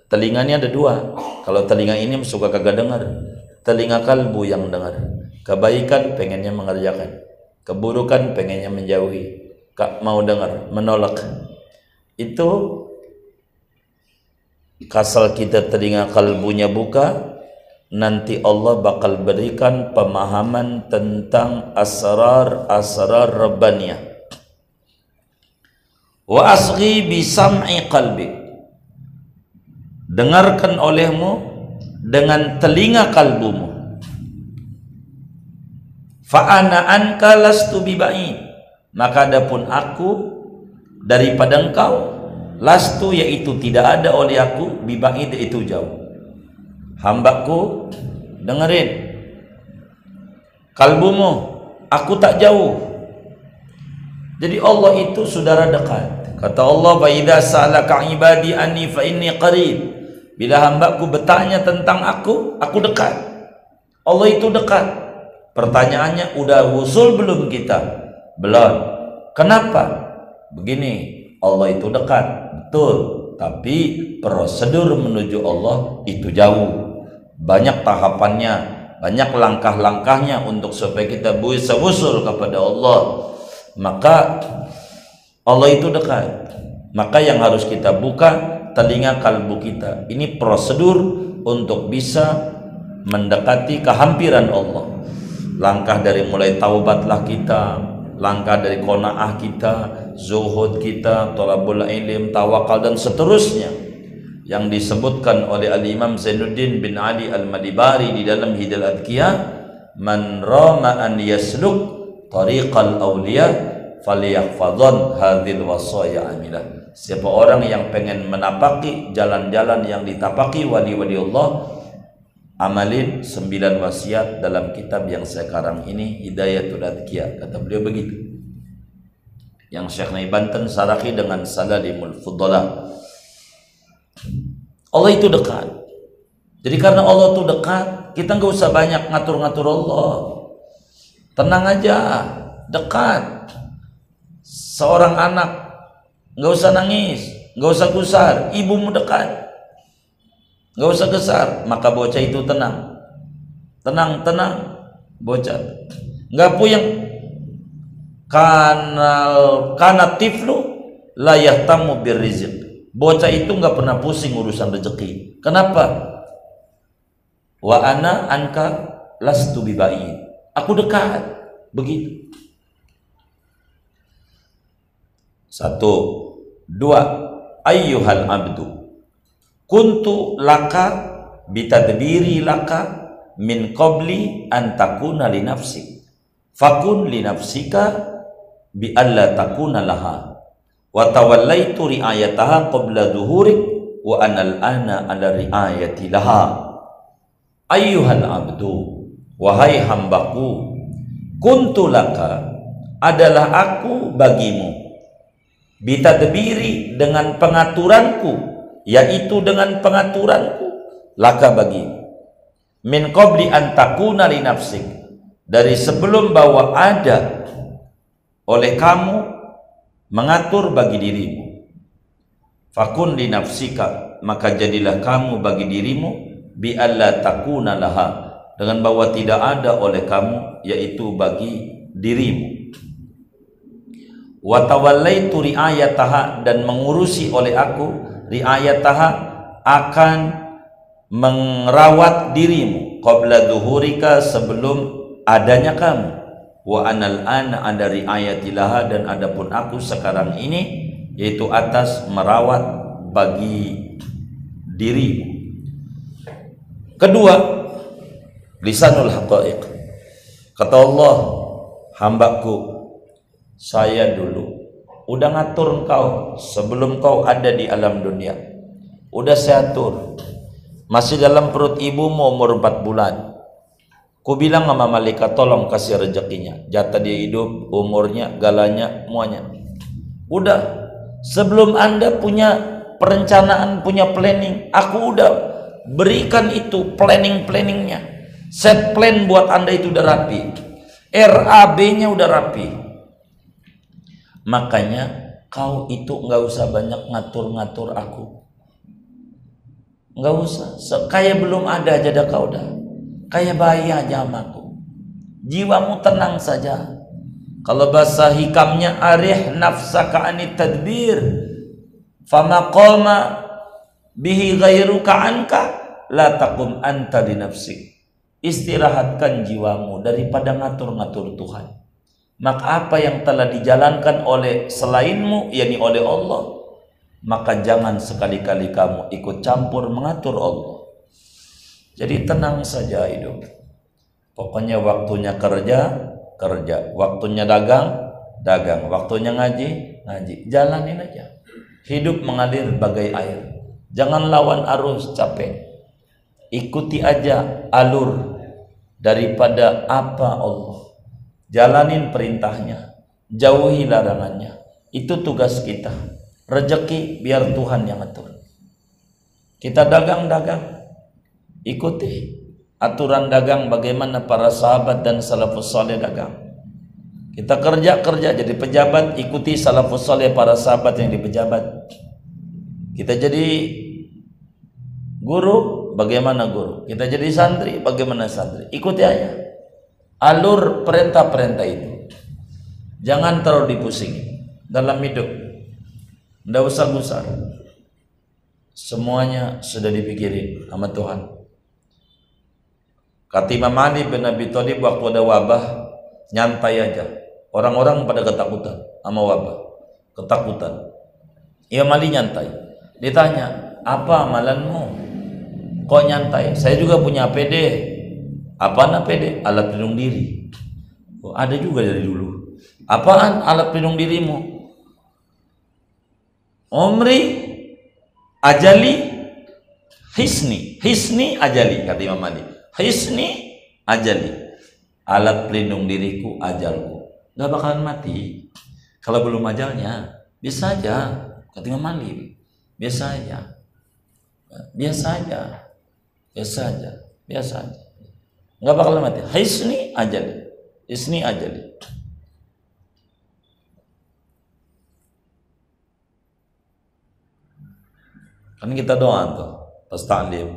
telinganya ada dua. Kalau telinga ini suka kagak dengar, telinga kalbu yang dengar. Kebaikan pengennya mengerjakan, keburukan pengennya menjauhi, gak mau dengar, menolak. Itu kasal kita telinga kalbunya buka, nanti Allah bakal berikan pemahaman tentang asrar rabbaniyah. Wa asghi bi sam'i qalbi, dengarkan olehmu dengan telinga kalbumu. Fa ana anka lastu bi ba'id, maka adapun aku daripada engkau, lastu yaitu tidak ada oleh aku, bi ba'id itu jauh. Hambaku, dengerin, kalbumu, aku tak jauh. Jadi Allah itu saudara dekat. Kata Allah, fa idza sa'alaka ibadi anni fa inni qarib. Bila hambaku bertanya tentang aku dekat. Allah itu dekat. Pertanyaannya, udah wusul belum kita? Belum. Kenapa? Begini, Allah itu dekat, betul, tapi prosedur menuju Allah itu jauh, banyak tahapannya. banyak langkah-langkahnya untuk supaya kita bisa usul kepada Allah. Maka Allah itu dekat. Maka yang harus kita buka telinga kalbu kita. Ini prosedur untuk bisa mendekati kehampiran Allah. Langkah dari mulai taubatlah kita, langkah dari qanaah kita, zuhud kita, thalabul ilm, tawakal dan seterusnya yang disebutkan oleh Al-Imam Zainuddin bin Ali Al-Madibari di dalam Hidal Adqiyah, man rama an yasluk tariqal awliya falyahfadhan hadhil wasaya amilah. Siapa orang yang pengen menapaki jalan-jalan yang ditapaki wali-wali Allah, amalin 9 wasiat dalam kitab yang sekarang ini Hidayatul Adqiyah. Kata beliau begitu, yang Syekh Naibanten sarahi dengan Saladimul Fudala. Allah itu dekat. Jadi karena Allah itu dekat, kita nggak usah banyak ngatur-ngatur Allah. Tenang aja, dekat. Seorang anak nggak usah nangis, nggak usah gusar, ibumu dekat, nggak usah gesar, maka bocah itu tenang, bocah, nggak puyeng. Karena tiflu layah tamu birrizq. Bocah itu nggak pernah pusing urusan rezeki. Kenapa? Wa ana anka lastu bibaid. Aku dekat. Begitu. 1, 2. Ayyuhal abdu kuntu laka bitadbiri laka min qabli an takuna li nafsik fakun li nafsika bi alla takuna laha wa tawallaitu riayataha qabla dhuhurik wa anal ana ala riayati laha. Ayyuhal abdu, wahai hambaku, kuntu laka, adalah aku bagimu, bitadbiri, dengan pengaturanku, yaitu dengan pengaturanku, laka bagimu, min qabli an takuna li nafsik, dari sebelum bahwa ada oleh kamu mengatur bagi dirimu, fakun li nafsika, maka jadilah kamu bagi dirimu, bi alla takuna laha, dengan bahwa tidak ada oleh kamu, yaitu bagi dirimu. Wa tawallaitu riayataha, dan mengurusi oleh aku, riayataha, akan merawat dirimu, qabla duhurika, sebelum adanya kamu. Wa anal ana ada riayatilaha, dan adapun aku sekarang ini, yaitu atas merawat bagi dirimu. Kedua, lisanul haqaiq. Kata Allah, hambaku, saya dulu udah ngatur engkau sebelum kau ada di alam dunia. Udah saya atur. Masih dalam perut ibumu umur 4 bulan. Ku bilang sama malaikat, tolong kasih rezekinya, jatah dia hidup, umurnya, galanya, semuanya. Udah, sebelum Anda punya perencanaan, punya planning, aku udah berikan itu planningnya. Set plan buat Anda itu udah rapi, RAB-nya udah rapi. Makanya kau itu nggak usah banyak ngatur-ngatur aku, nggak usah. Kayak belum ada aja dah kau dah. Kayak bayi aja amaku. Jiwamu tenang saja. Kalau bahasa hikamnya, arih nafsaka anit tadbir, fama qama bihi ghairuka anka la taqum anta li nafsik. Istirahatkan jiwamu daripada ngatur-ngatur Tuhan. Maka apa yang telah dijalankan oleh selainmu, yakni oleh Allah, maka jangan sekali-kali kamu ikut campur mengatur Allah. Jadi tenang saja hidup. Pokoknya waktunya kerja, waktunya dagang, waktunya ngaji. Jalanin aja. Hidup mengalir bagai air. Jangan lawan arus, capek. Ikuti aja alur daripada apa Allah. Jalanin perintahnya, jauhi larangannya. Itu tugas kita. Rezeki biar Tuhan yang atur. Kita dagang, ikuti aturan dagang bagaimana para sahabat dan salafus saleh dagang. Kita kerja jadi pejabat, ikuti salafus saleh para sahabat yang di pejabat. Kita jadi guru, bagaimana guru? Kita jadi santri, bagaimana santri? Ikuti aja alur perintah-perintah itu. Jangan terlalu dipusingi dalam hidup. Nggak usah gusar. Semuanya sudah dipikirin sama Tuhan. Kata Imam Ali bin Abi Thalib waktu ada wabah, nyantai aja. Orang-orang pada ketakutan sama wabah. Ketakutan. Imam Ali nyantai. Ditanya, apa amalanmu? Kok nyantai? Saya juga punya APD. Apaan APD? Alat pelindung diri. Oh, ada juga dari dulu. Apaan alat pelindung dirimu? Umri, ajali, hisni ajali, kata Imam Ali. Hisni ajali, alat pelindung diriku ajalku. Gak bakalan mati. Kalau belum ajalnya, biasa aja, kata Imam Ali. Biasa aja, nggak bakalan mati. Hisni ajali. Kan kita doa tuh pas ta'lim,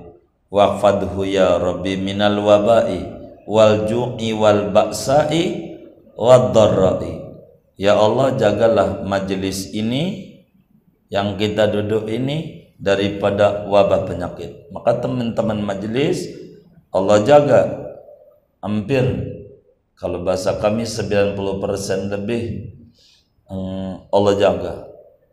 waqfadhu ya rabbi minal wabai wal ju'i wal ba'sa'i wad dharra'i. Ya Allah, jagalah majelis ini yang kita duduk ini daripada wabah penyakit. Maka teman-teman majelis Allah jaga, hampir kalau bahasa kami 90% lebih Allah jaga.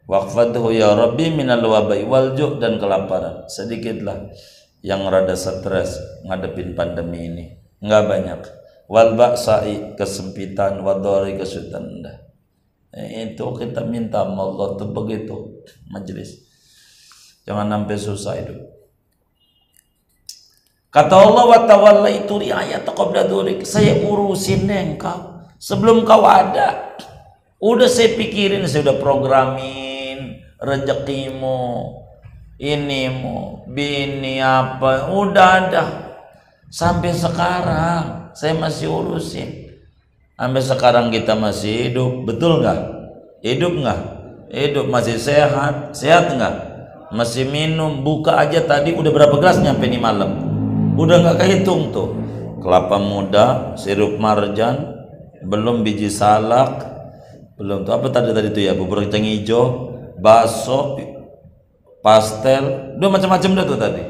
Waqfadhu ya rabbi minal wabai wal ju' dan kelaparan. Sedikitlah yang rada stres ngadepin pandemi ini, enggak banyak. Wal ba'sa'i kesempitan, wadhari kesulitan. Itu kita minta sama Allah tuh begitu majelis. Jangan sampai susah hidup. Kata Allah, wa tawallaitu ri'ayata qabla dhurik. Saya urusin engkau sebelum kau ada. Udah saya pikirin, saya udah programin rezekimu, inimu, bini apa, udah ada. Sampai sekarang saya masih urusin. Sampai sekarang kita masih hidup, betul nggak? Hidup nggak? Hidup, masih sehat nggak? Masih minum, buka aja tadi udah berapa gelas nyampe nih malam? Udah nggak kehitung tuh. Kelapa muda, sirup marjan, belum biji salak, belum tuh apa tadi tuh ya, bubur kacang hijau, bakso, pastel, udah macam-macam dah tuh tadi.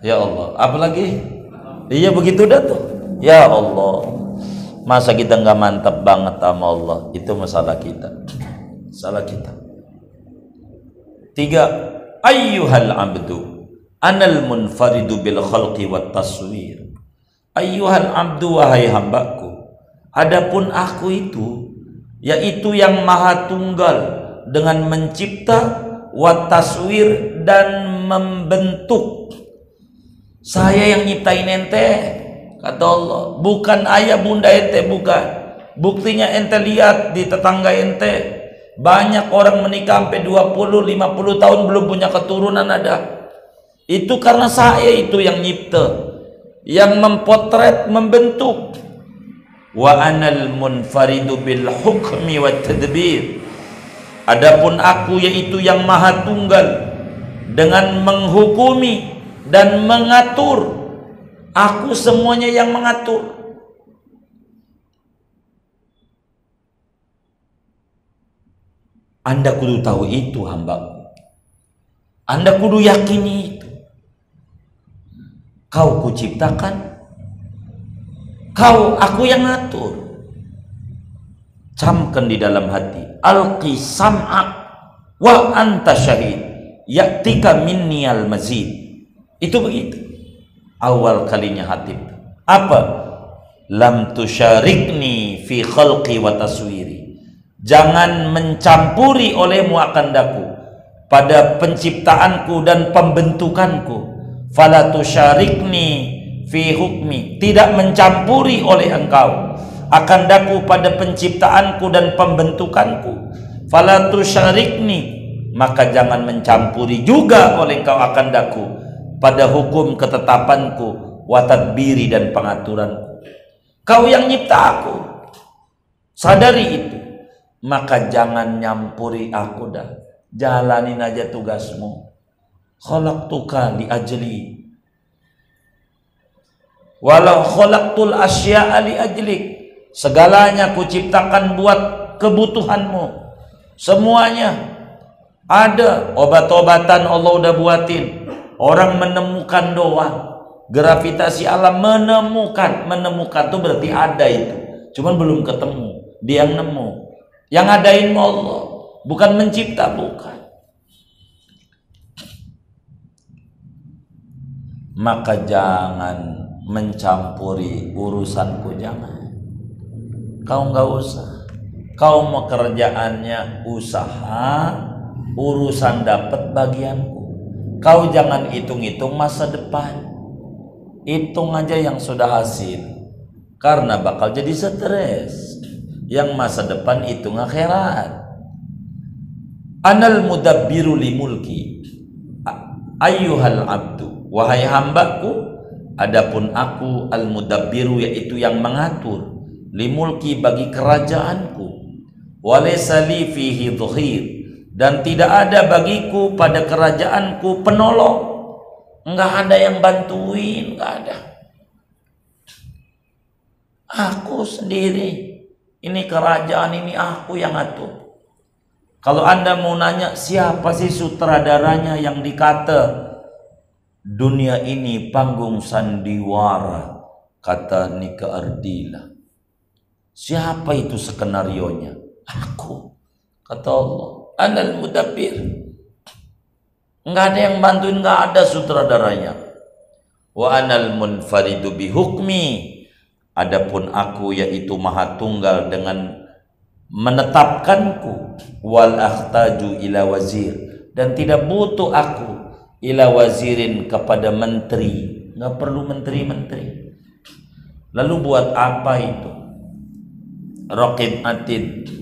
Ya Allah, apalagi? Iya begitu dah tuh. Ya Allah. Masa kita nggak mantap banget sama Allah? Itu masalah kita. Salah kita. 3. Ayyuhal abdu anal munfaridu bil khalqi wat taswir. Ayyuhal abdu, wahai hambaku, adapun aku itu, yaitu yang maha tunggal dengan mencipta, wat taswir dan membentuk. Saya yang nyiptain ente, kata Allah, bukan ayah bunda ente, bukan. Buktinya ente lihat di tetangga ente, banyak orang menikah sampai 20-50 tahun belum punya keturunan ada. Itu karena saya itu yang nyipta, yang mempotret, membentuk. Wa anal munfaridu bil hukmi wat tadbir. Adapun aku, yaitu yang maha tunggal dengan menghukumi dan mengatur. Aku semuanya yang mengatur. Anda kudu tahu itu, hamba. Anda kudu yakini itu. Kau kuciptakan, aku yang ngatur. Camkan di dalam hati, alqi sam'ak wa anta syahid ya'tika minni al mazid. Itu begitu awal kalinya hatib. Apa? Lam tusyarikni fi khalqi wa taswiri. Jangan mencampuri olehmu akan daku pada penciptaanku dan pembentukanku. Fala tusyarikni fi hukmi. Tidak mencampuri oleh engkau akan daku pada penciptaanku dan pembentukanku. Fala tusyarikni, maka jangan mencampuri juga oleh engkau akan daku pada hukum ketetapanku, wa tadbiri dan pengaturanku. Kau yang nyipta aku, sadari itu. Maka jangan nyampuri aku dah. Jalanin aja tugasmu. Khalaqtuka li ajli. Walau khalaqtul asya'a li ajlik, segalanya kuciptakan buat kebutuhanmu. Semuanya ada. Obat-obatan Allah udah buatin. Orang menemukan doang. Gravitasi alam menemukan tuh berarti ada itu. Cuman belum ketemu. Dia yang nemu. Yang adain Allah, bukan mencipta, bukan. Maka jangan mencampuri urusanku, jangan. Kau nggak usah. Kau mau kerjaannya usaha, urusan dapat bagianku. Kau jangan hitung-hitung masa depan. Hitung aja yang sudah hasil. Karena bakal jadi stres. Yang masa depan hitung akhirat. Anal mudabbiru li mulki ayyuhal abdu, wahai hambaku, adapun aku al mudabbiru, yaitu yang mengatur, li mulki, bagi kerajaanku, walaysa li fihi dhuhir, dan tidak ada bagiku pada kerajaanku penolong. Enggak ada yang bantuin, enggak ada. Aku sendiri. Ini kerajaan ini aku yang atur. Kalau Anda mau nanya siapa sih sutradaranya yang dikata dunia ini panggung sandiwara, kata Nika Ardila. Siapa itu skenarionya? Aku, kata Allah. Anal mudabbir. Enggak ada yang bantuin, enggak ada sutradaranya. Wa anal munfaridu bihukmi. Adapun aku, yaitu maha tunggal dengan menetapkanku, wal akhtaju ila wazir, dan tidak butuh aku ila wazirin, kepada menteri. Nggak perlu menteri-menteri. Lalu buat apa itu? Raqib atid.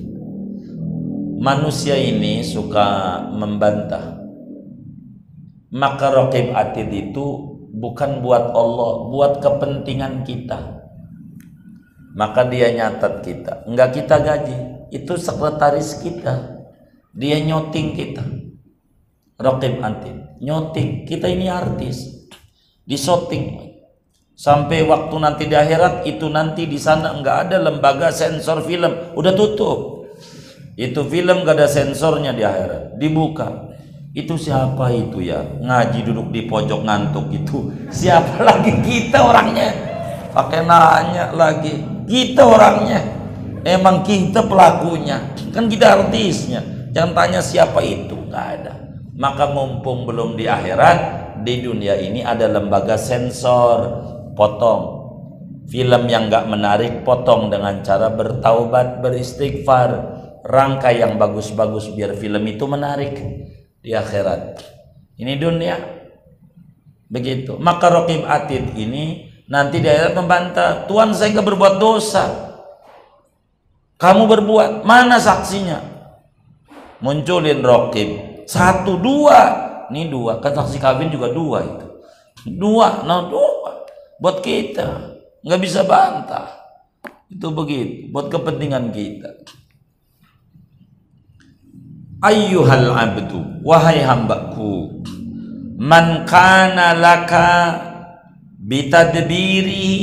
Manusia ini suka membantah. Maka raqib atid itu bukan buat Allah, buat kepentingan kita. Maka dia nyatat kita, enggak kita gaji, itu sekretaris kita, dia nyoting kita. Raqib atid, nyoting kita, ini artis, disoting sampai waktu nanti di akhirat. Itu nanti di sana enggak ada lembaga sensor film, udah tutup. Itu film enggak ada sensornya di akhirat, dibuka. Itu siapa itu ya? Ngaji duduk di pojok ngantuk itu. Siapa lagi? Kita orangnya. Pakai nanya lagi. Kita orangnya, emang kita pelakunya, kan kita artisnya. Jangan tanya siapa itu, nggak ada. Maka mumpung belum di akhirat, di dunia ini ada lembaga sensor, potong. Film yang nggak menarik potong dengan cara bertaubat, beristighfar, rangkai yang bagus-bagus biar film itu menarik di akhirat. Ini dunia begitu. Maka raqib atid ini nanti di akhirat membantah, Tuhan saya nggak berbuat dosa, kamu berbuat, mana saksinya? Munculin raqib, 1, 2, ini 2, kan saksi kawin juga 2 itu, 2, nah 2 buat kita, nggak bisa bantah, itu begitu, buat kepentingan kita. Ayyuhal abdu, wahai hambaku, man kana laka bitadbirihi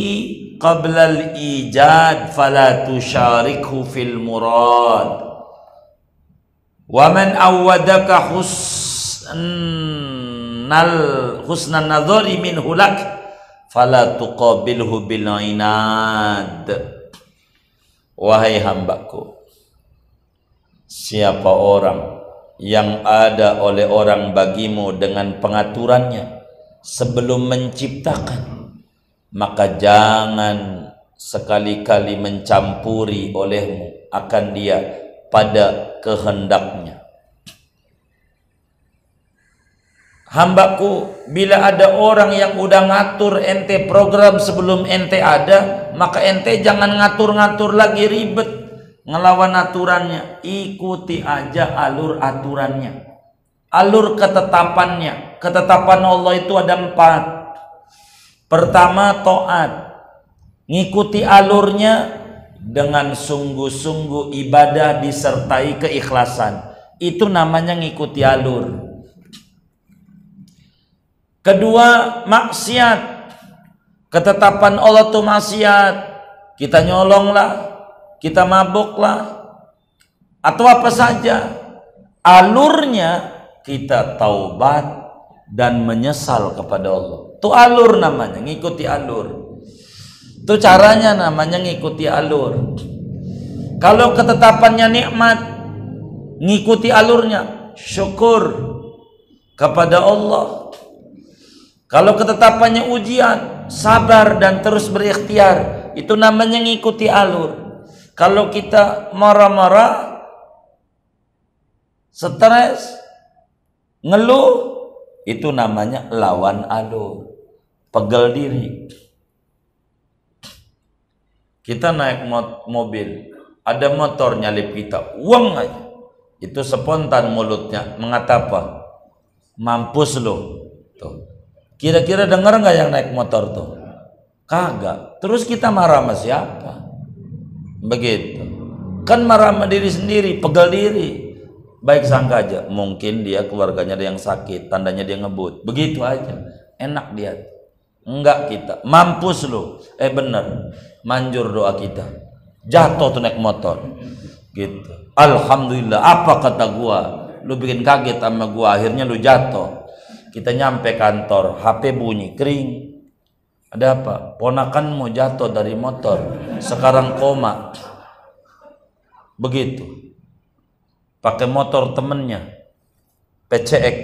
qabla al-ijad fala tusharikhu fil murad, wa man awwadaka husnan nadhari minhu lak fala tuqabilhu bil inad. Wahai hambaku, siapa orang yang ada oleh orang bagimu dengan pengaturannya sebelum menciptakan, maka jangan sekali-kali mencampuri olehmu akan dia pada kehendaknya. Hambaku, bila ada orang yang udah ngatur ente program sebelum ente ada, maka ente jangan ngatur-ngatur lagi, ribet ngelawan aturannya. Ikuti aja alur aturannya, alur ketetapannya. Ketetapan Allah itu ada 4. Pertama, taat, ngikuti alurnya dengan sungguh-sungguh ibadah disertai keikhlasan, itu namanya ngikuti alur. Kedua, maksiat, Ketetapan Allah itu maksiat, kita nyolong lah, kita mabuk lah, atau apa saja, alurnya kita taubat dan menyesal kepada Allah. Itu alur namanya, ngikuti alur. Itu caranya namanya ngikuti alur. Kalau ketetapannya nikmat, ngikuti alurnya, syukur kepada Allah. Kalau ketetapannya ujian, sabar dan terus berikhtiar, itu namanya ngikuti alur. Kalau kita marah-marah, stres, ngeluh, itu namanya lawan alur, pegel diri. Kita naik mobil, ada motor nyalip kita, uang aja, itu spontan mulutnya mengata apa? Mampus lo. Tuh. Kira-kira dengar nggak yang naik motor tuh? Kagak. Terus kita marah sama siapa? Begitu. Kan marah sama diri sendiri, pegel diri. Baik sangka aja, mungkin dia keluarganya ada yang sakit, tandanya dia ngebut. Begitu aja. Enak dia. Enggak kita. Mampus lo. Bener. Manjur doa kita. Jatuh tuh naik motor. Gitu. Alhamdulillah. Apa kata gua? Lu bikin kaget sama gua, akhirnya lu jatuh. Kita nyampe kantor, HP bunyi, kering. Ada apa? Ponakanmu jatuh dari motor, sekarang koma. Begitu. Pakai motor temennya, PCX.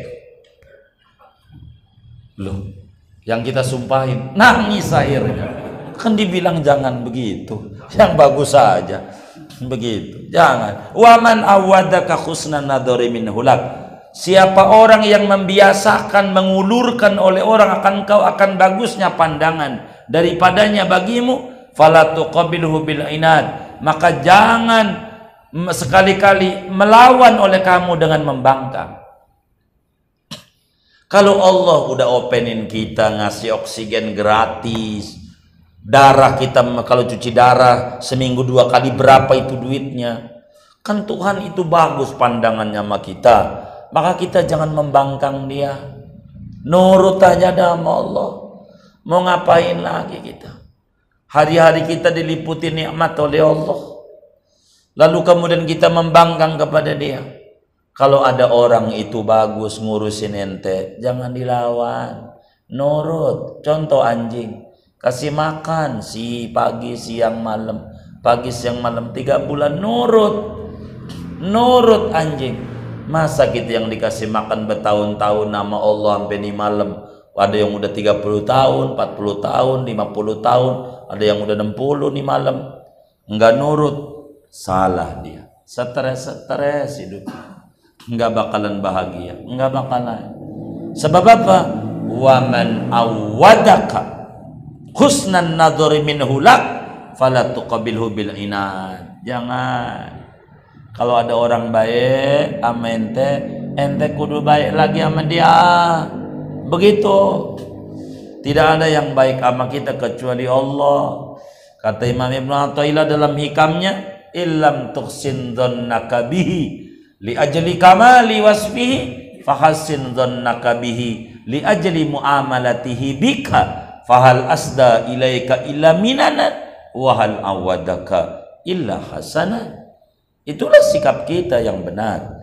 Loh, yang kita sumpahin, nangis akhirnya. Kan dibilang jangan begitu, yang bagus saja. Begitu, jangan. Waman awadaka husnan nadhari min hulak. Siapa orang yang membiasakan mengulurkan oleh orang akan kau akan bagusnya pandangan daripadanya bagimu, fala tuqabilhu bil inad, maka jangan sekali-kali melawan oleh kamu dengan membangkang. Kalau Allah udah openin kita, ngasih oksigen gratis, darah kita kalau cuci darah seminggu 2 kali berapa itu duitnya, kan Tuhan itu bagus pandangannya sama kita. Maka kita jangan membangkang dia, nurut aja sama Allah. Mau ngapain lagi kita? Hari-hari kita diliputi nikmat oleh Allah, lalu kemudian kita membangkang kepada dia. Kalau ada orang itu bagus ngurusin ente, jangan dilawan, nurut. Contoh anjing, kasih makan si pagi siang malam, pagi siang malam 3 bulan, nurut anjing. Masa kita yang dikasih makan bertahun-tahun nama Allah sampai di malam, ada yang udah 30 tahun, 40 tahun, 50 tahun, ada yang udah 60 di malam, enggak nurut, salah dia. Stres hidup, enggak bakalan bahagia, enggak bakalan. Sebab apa? Waman awadaka husnan nadhari min hulak fala tuqabilhu bil inad. Jangan. Kalau ada orang baik sama ente kudu baik lagi sama dia. Begitu. Tidak ada yang baik sama kita kecuali Allah. Kata Imam Ibn Athaillah dalam hikamnya, illam tuhsin dhannaka bihi li ajli kamali wasfihi fahassin dhannaka bihi li ajli muamalatihi bika fahal asda ilaika illa minanan wa hal awadaka illa hasanan. Itulah sikap kita yang benar.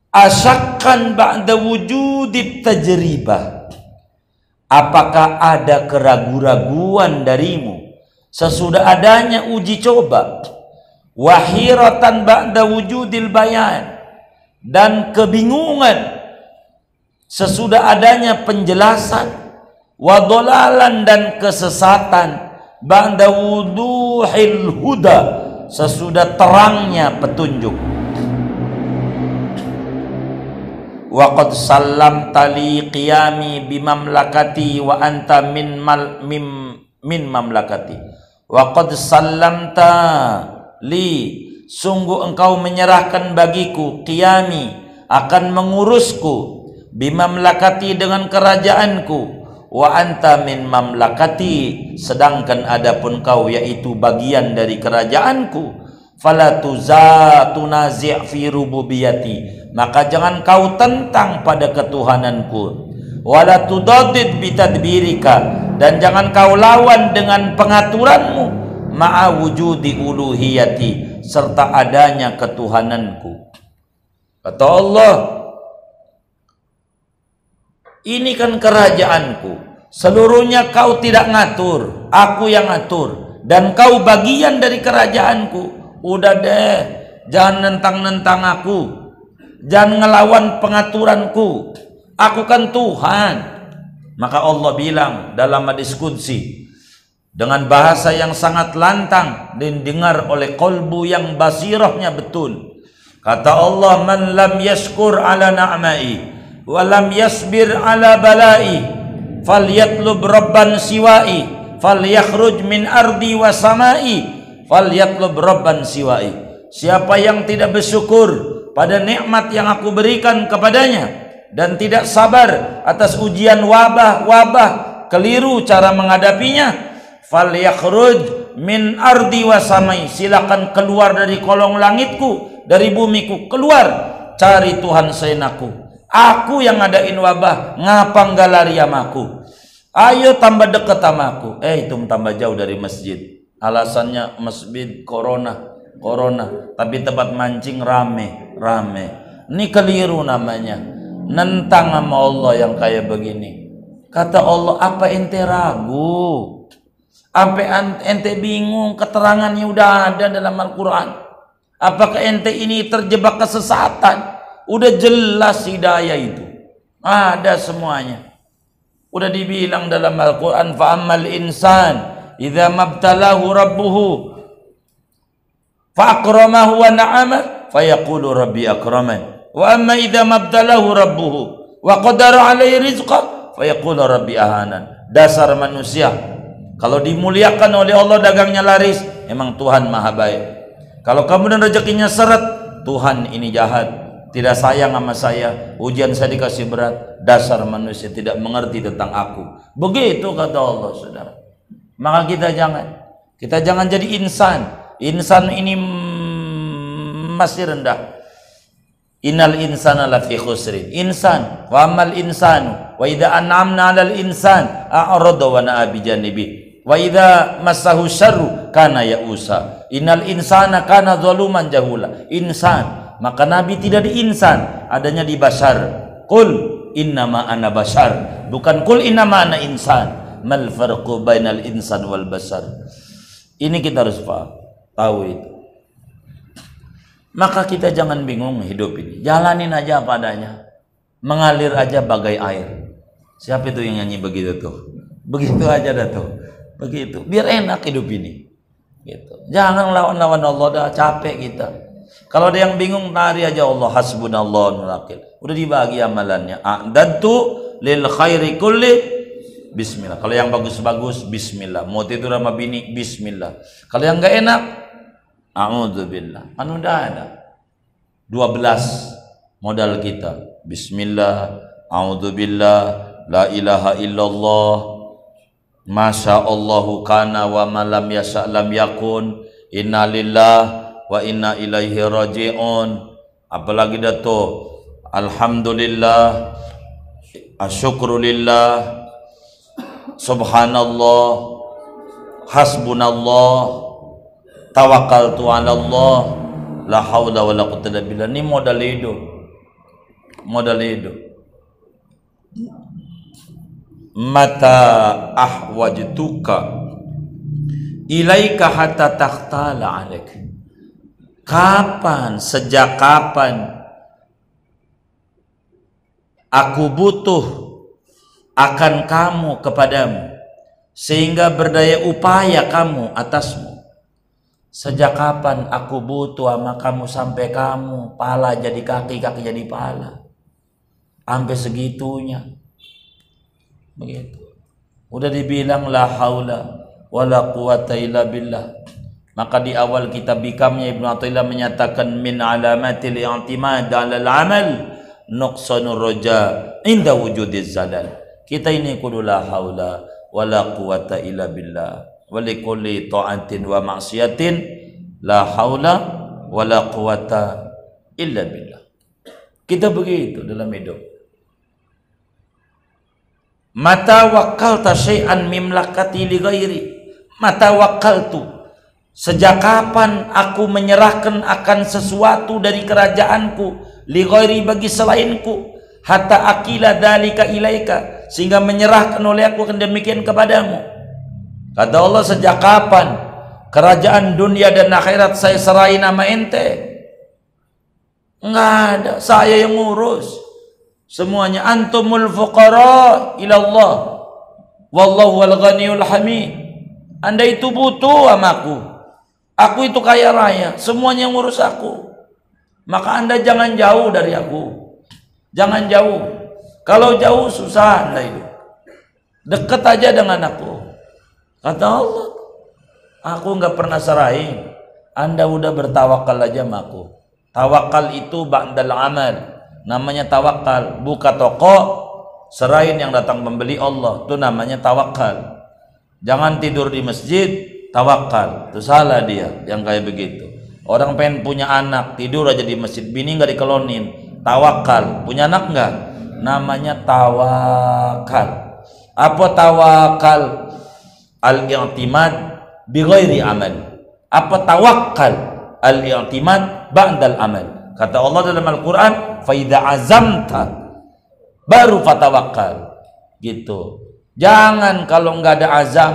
Asyakkan ba'da wujudit tajribah. Apakah ada keraguan-raguan darimu sesudah adanya uji coba? Wahiratan ba'da wujudil bayan. Dan kebingungan sesudah adanya penjelasan. Wadolalan dan kesesatan ba'da wuduhil huda, sesudah terangnya petunjuk. Wa qad sallamta li qiyami bimamlakati wa anta min mamlakati. Wa qad sallamta li, sungguh engkau menyerahkan bagiku, qiyami, akan mengurusku, bimamlakati, dengan kerajaanku, wa anta min mamlakati, sedangkan adapun kau yaitu bagian dari kerajaanku, fala tunazi' fi rububiyati, maka jangan kau tentang pada ketuhananku, wala tudadid bitadbirika, dan jangan kau lawan dengan pengaturanmu, ma'a wujudi uluhiyati, serta adanya ketuhananku. Kata Allah, ini kan kerajaanku, seluruhnya kau tidak ngatur, aku yang ngatur, dan kau bagian dari kerajaanku. Udah deh, jangan nentang-nentang aku, jangan ngelawan pengaturanku, aku kan Tuhan. Maka Allah bilang dalam hadis qudsi dengan bahasa yang sangat lantang didengar oleh kolbu yang basirahnya betul. Kata Allah, man lam yashkur ala na'mai wa lam yasbir ala balai falyatlub rabban siwai falyakhruj min ardi wa samai falyatlub rabban siwai. Siapa yang tidak bersyukur pada nikmat yang aku berikan kepadanya dan tidak sabar atas ujian wabah, keliru cara menghadapinya, falyakhruj min ardi wa samai, silakan keluar dari kolong langitku, dari bumiku, keluar cari Tuhan selainaku. Aku yang ngadain wabah, ngapa enggak lari sama aku? Ayo tambah dekat sama aku. Itu tambah jauh dari masjid. Alasannya masjid corona, tapi tempat mancing rame. Ini keliru namanya, nentang sama Allah yang kayak begini. Kata Allah, apa ente ragu? Apa ente bingung? Keterangannya udah ada dalam Al-Quran. Apakah ente ini terjebak kesesatan? Udah jelas hidayah itu, ada semuanya. Udah dibilang dalam Al-Quran, fa'ammal insan idza mabtalahu rabbuhu fa'akramahu wa na'ama fayaqulu rabbi akraman, wa amma idza mabtalahu rabbuhu wa qadara alaihi rizqa fayaqulu rabbi ahanan. Dasar manusia, kalau dimuliakan oleh Allah dagangnya laris, emang Tuhan maha baik. Kalau kamu dan rezekinya seret, Tuhan ini jahat, tidak sayang sama saya, ujian saya dikasih berat, dasar manusia tidak mengerti tentang aku. Begitu kata Allah, saudara. Maka kita jangan jadi insan. Insan ini masih rendah. Innal insana lafi khusrin. Insan, wa amal insanu wa idza an'amna 'alal insan a'rada wa na'a bi janibi wa idza massahu syarru kana ya'usa. Innal insana kana zaluman jahula. Insan, maka Nabi tidak di insan, adanya di bashar. Qul innama ana bashar, bukan qul innama ana insan. Mal farqu bainal insan wal bashar. Ini kita harus tahu itu. Maka kita jangan bingung hidup ini, jalanin aja apa adanya, mengalir aja bagai air. Siapa itu yang nyanyi begitu tuh? Begitu aja dah tuh, begitu. Biar enak hidup ini. Gitu. Jangan lawan-lawan Allah, dah capek kita. Kalau ada yang bingung, nari aja Allah hasbunallah wa ni'mal wakil. Udah dibagi amalannya. A'dadtu lil khairi kulli bismillah. Kalau yang bagus-bagus bismillah. Mau tidur sama bini bismillah. Kalau yang enggak enak a'udzubillah. Kan udah ada 12 modal kita. Bismillah, a'udzubillah, la ilaha illallah, masyaallahu kana wa ma lam yasha lam yakun, innalillah wa inna ilaihi raji'un. Apalagi dah tuh, alhamdulillah, asyukrulillah, subhanallah, hasbunallah, tawakkaltu 'ala Allah, la haula wala quwwata illa billah. Ini modal hidup. Modal hidup. Mata ahwajtuka ilaika hatta takhtala 'alaik. Kapan, sejak kapan aku butuh akan kamu kepadamu sehingga berdaya upaya kamu atasmu. Sejak kapan aku butuh sama kamu sampai kamu pala jadi kaki, kaki jadi pala, sampai segitunya. Begitu. Udah dibilang la haula wala quwata illa billah. Maka di awal kitab Bikamnya Ibnu Athaillah menyatakan min alamatil i'timad 'ala al-amal nuqsanur raja inda wujudiz zalal. Kita ini kudu la haula wala quwata illa billah. Wa likulli ta'atin wa ma'siyatin la haula wala quwata illa billah. Kita begitu dalam hidup. Mata wakkalta syai'an mimlakati li ghairi. Mata wakkaltu. Sejak kapan aku menyerahkan akan sesuatu dari kerajaanku li ghairi bagi selainku, hatta akila dzalika ilaika, sehingga menyerahkan oleh aku akan demikian kepadamu. Kata Allah, sejak kapan kerajaan dunia dan akhirat saya serahin nama ente? Enggak ada, saya yang ngurus semuanya. Antumul fuqara ila Allah wallahu wal ghaniyul hamid. Anda itu butuh sama aku itu kaya raya, semuanya ngurus aku. Maka Anda jangan jauh dari aku, jangan jauh. Kalau jauh susah Anda itu, dekat aja dengan aku. Kata Allah, aku nggak pernah serahin. Anda udah bertawakal aja sama aku. Tawakal itu ba'dal amal, namanya tawakal. Buka toko, serahin yang datang membeli Allah, itu namanya tawakal. Jangan tidur di masjid, tawakal. Itu salah dia yang kayak begitu. Orang pengen punya anak, tidur aja di masjid, bini nggak dikelonin, tawakal. Punya anak nggak? Namanya tawakal. Apa tawakal? Al-i'timad bi ghairi amal. Apa tawakal? Al-i'timad ba'dal amal. Kata Allah dalam Al-Quran, fa idza azamta baru fatawakkal. Gitu. Jangan kalau nggak ada azam,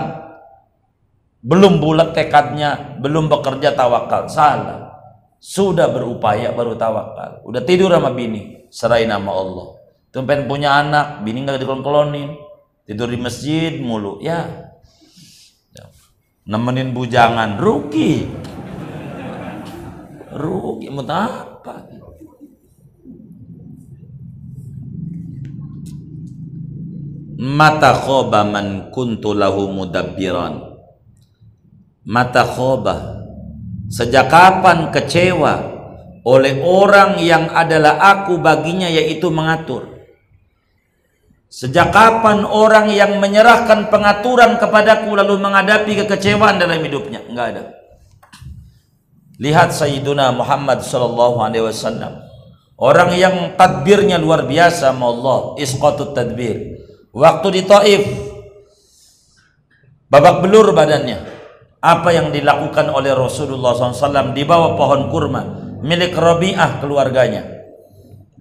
belum bulat tekadnya, belum bekerja, tawakal. Salah. Sudah berupaya baru tawakal. Udah tidur sama bini, serahin nama Allah. Tumpen punya anak, bini nggak dikelon-kelonin, tidur di masjid mulu, ya nemenin bujangan, rugi mau apa? Mata khoba man kuntu lahu mudabbiran. Mata khoba, sejak kapan kecewa oleh orang yang adalah aku baginya, yaitu mengatur. Sejak kapan orang yang menyerahkan pengaturan kepadaku lalu menghadapi kekecewaan dalam hidupnya? Enggak ada. Lihat Sayyiduna Muhammad sallallahu alaihi wasallam, orang yang tadbirnya luar biasa sama Allah, isqatut tadbir. Waktu di Taif, babak belur badannya. Apa yang dilakukan oleh Rasulullah SAW di bawah pohon kurma milik Rabi'ah keluarganya,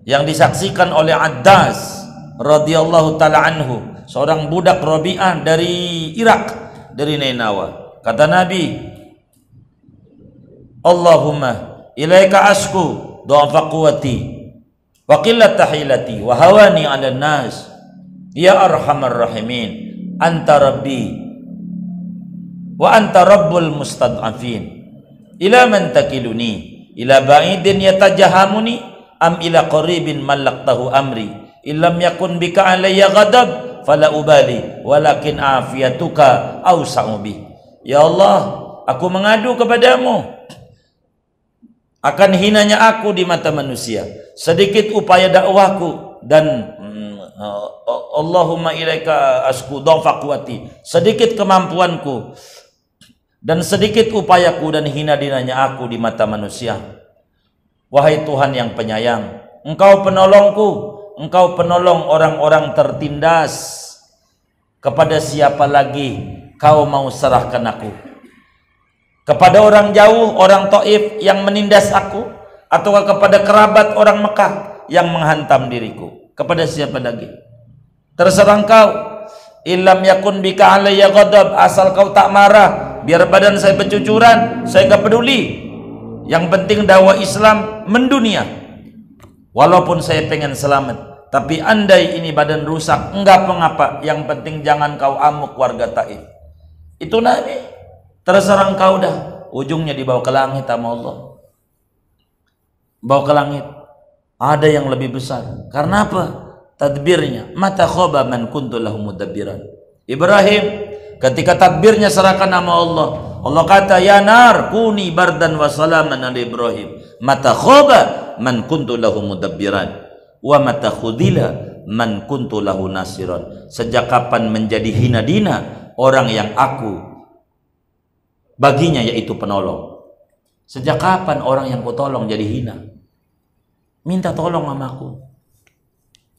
yang disaksikan oleh Addas radhiyallahu taala anhu, seorang budak Rabi'ah dari Irak, dari Nainawa. Kata Nabi, Allahumma ilaika asku dha'fa quwwati wa qillata hilati wa hawani 'alan nas ya arhamar rahimin, anta rabbi wa anta rabbul mustad'afin, ila man takiluni, ila ba'idin yatajahamuni am ila qaribin mallaktahu amri, illam yakun bika alayya ghadab fala ubali walakin afiyatuka awsa'u bi. Ya Allah, aku mengadu kepadamu akan hinanya aku di mata manusia, sedikit upaya dakwahku, dan Allahumma ilaika asku dha'fa quwwati, sedikit kemampuanku dan sedikit upayaku, dan hina dinanya aku di mata manusia. Wahai Tuhan yang penyayang, Engkau penolongku, Engkau penolong orang-orang tertindas. Kepada siapa lagi Kau mau serahkan aku? Kepada orang jauh, orang Taif yang menindas aku, atau kepada kerabat orang Mekah yang menghantam diriku? Kepada siapa lagi? Terserah Engkau. Illam yakun bika alayya ghadab, asal Kau tak marah, biar badan saya bercucuran, saya nggak peduli. Yang penting dakwah Islam mendunia. Walaupun saya pengen selamat, tapi andai ini badan rusak, enggak mengapa. Yang penting jangan Kau amuk warga Taif. Itu Nabi. Terserah Engkau dah. Ujungnya dibawa ke langit sama Allah. Bawa ke langit. Ada yang lebih besar. Karena apa? Tadbirnya. Mata khoba man kuntu lahu mudabbiran. Ibrahim, ketika tadbirnya serahkan nama Allah, Allah kata, ya nar kuni bardan wa salaman ala Ibrahim. Mata khoba man kuntu lahu mudabbiran wa mata khudila man kuntu lahu nasiran. Sejak kapan menjadi hina dina orang yang aku baginya, yaitu penolong? Sejak kapan orang yang ku tolong jadi hina? Minta tolong sama aku,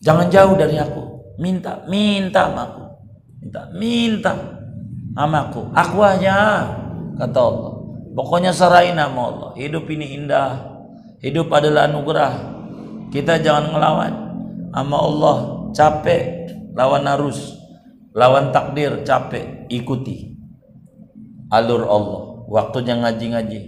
jangan jauh dari aku. minta amaku, minta amaku, aku aja, kata Allah. Pokoknya serahin sama Allah. Hidup ini indah, hidup adalah anugerah. Kita jangan ngelawan sama Allah. Capek lawan arus, lawan takdir, capek ikuti alur Allah. Waktunya ngaji-ngaji,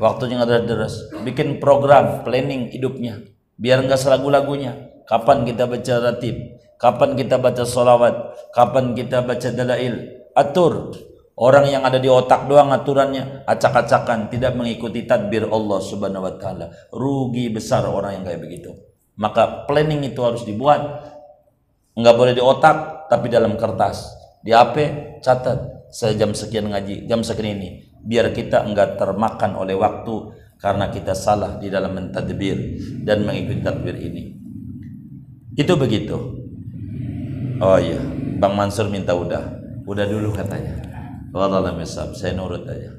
waktunya ngederes, bikin program, planning hidupnya, biar enggak selagu-lagunya. Kapan kita baca ratib, kapan kita baca sholawat, kapan kita baca dalail. Atur. Orang yang ada di otak doang aturannya, acak-acakan, tidak mengikuti tadbir Allah Subhanahu wa taala. Rugi besar orang yang kayak begitu. Maka planning itu harus dibuat. Enggak boleh di otak, tapi dalam kertas. Di HP catat, saya jam sekian ngaji, jam sekian ini. Biar kita enggak termakan oleh waktu karena kita salah di dalam mentadbir dan mengikuti tadbir ini. Itu begitu. Oh iya, Bang Mansur minta udah dulu katanya. Wallahu a'lam bishawab, saya nurut aja.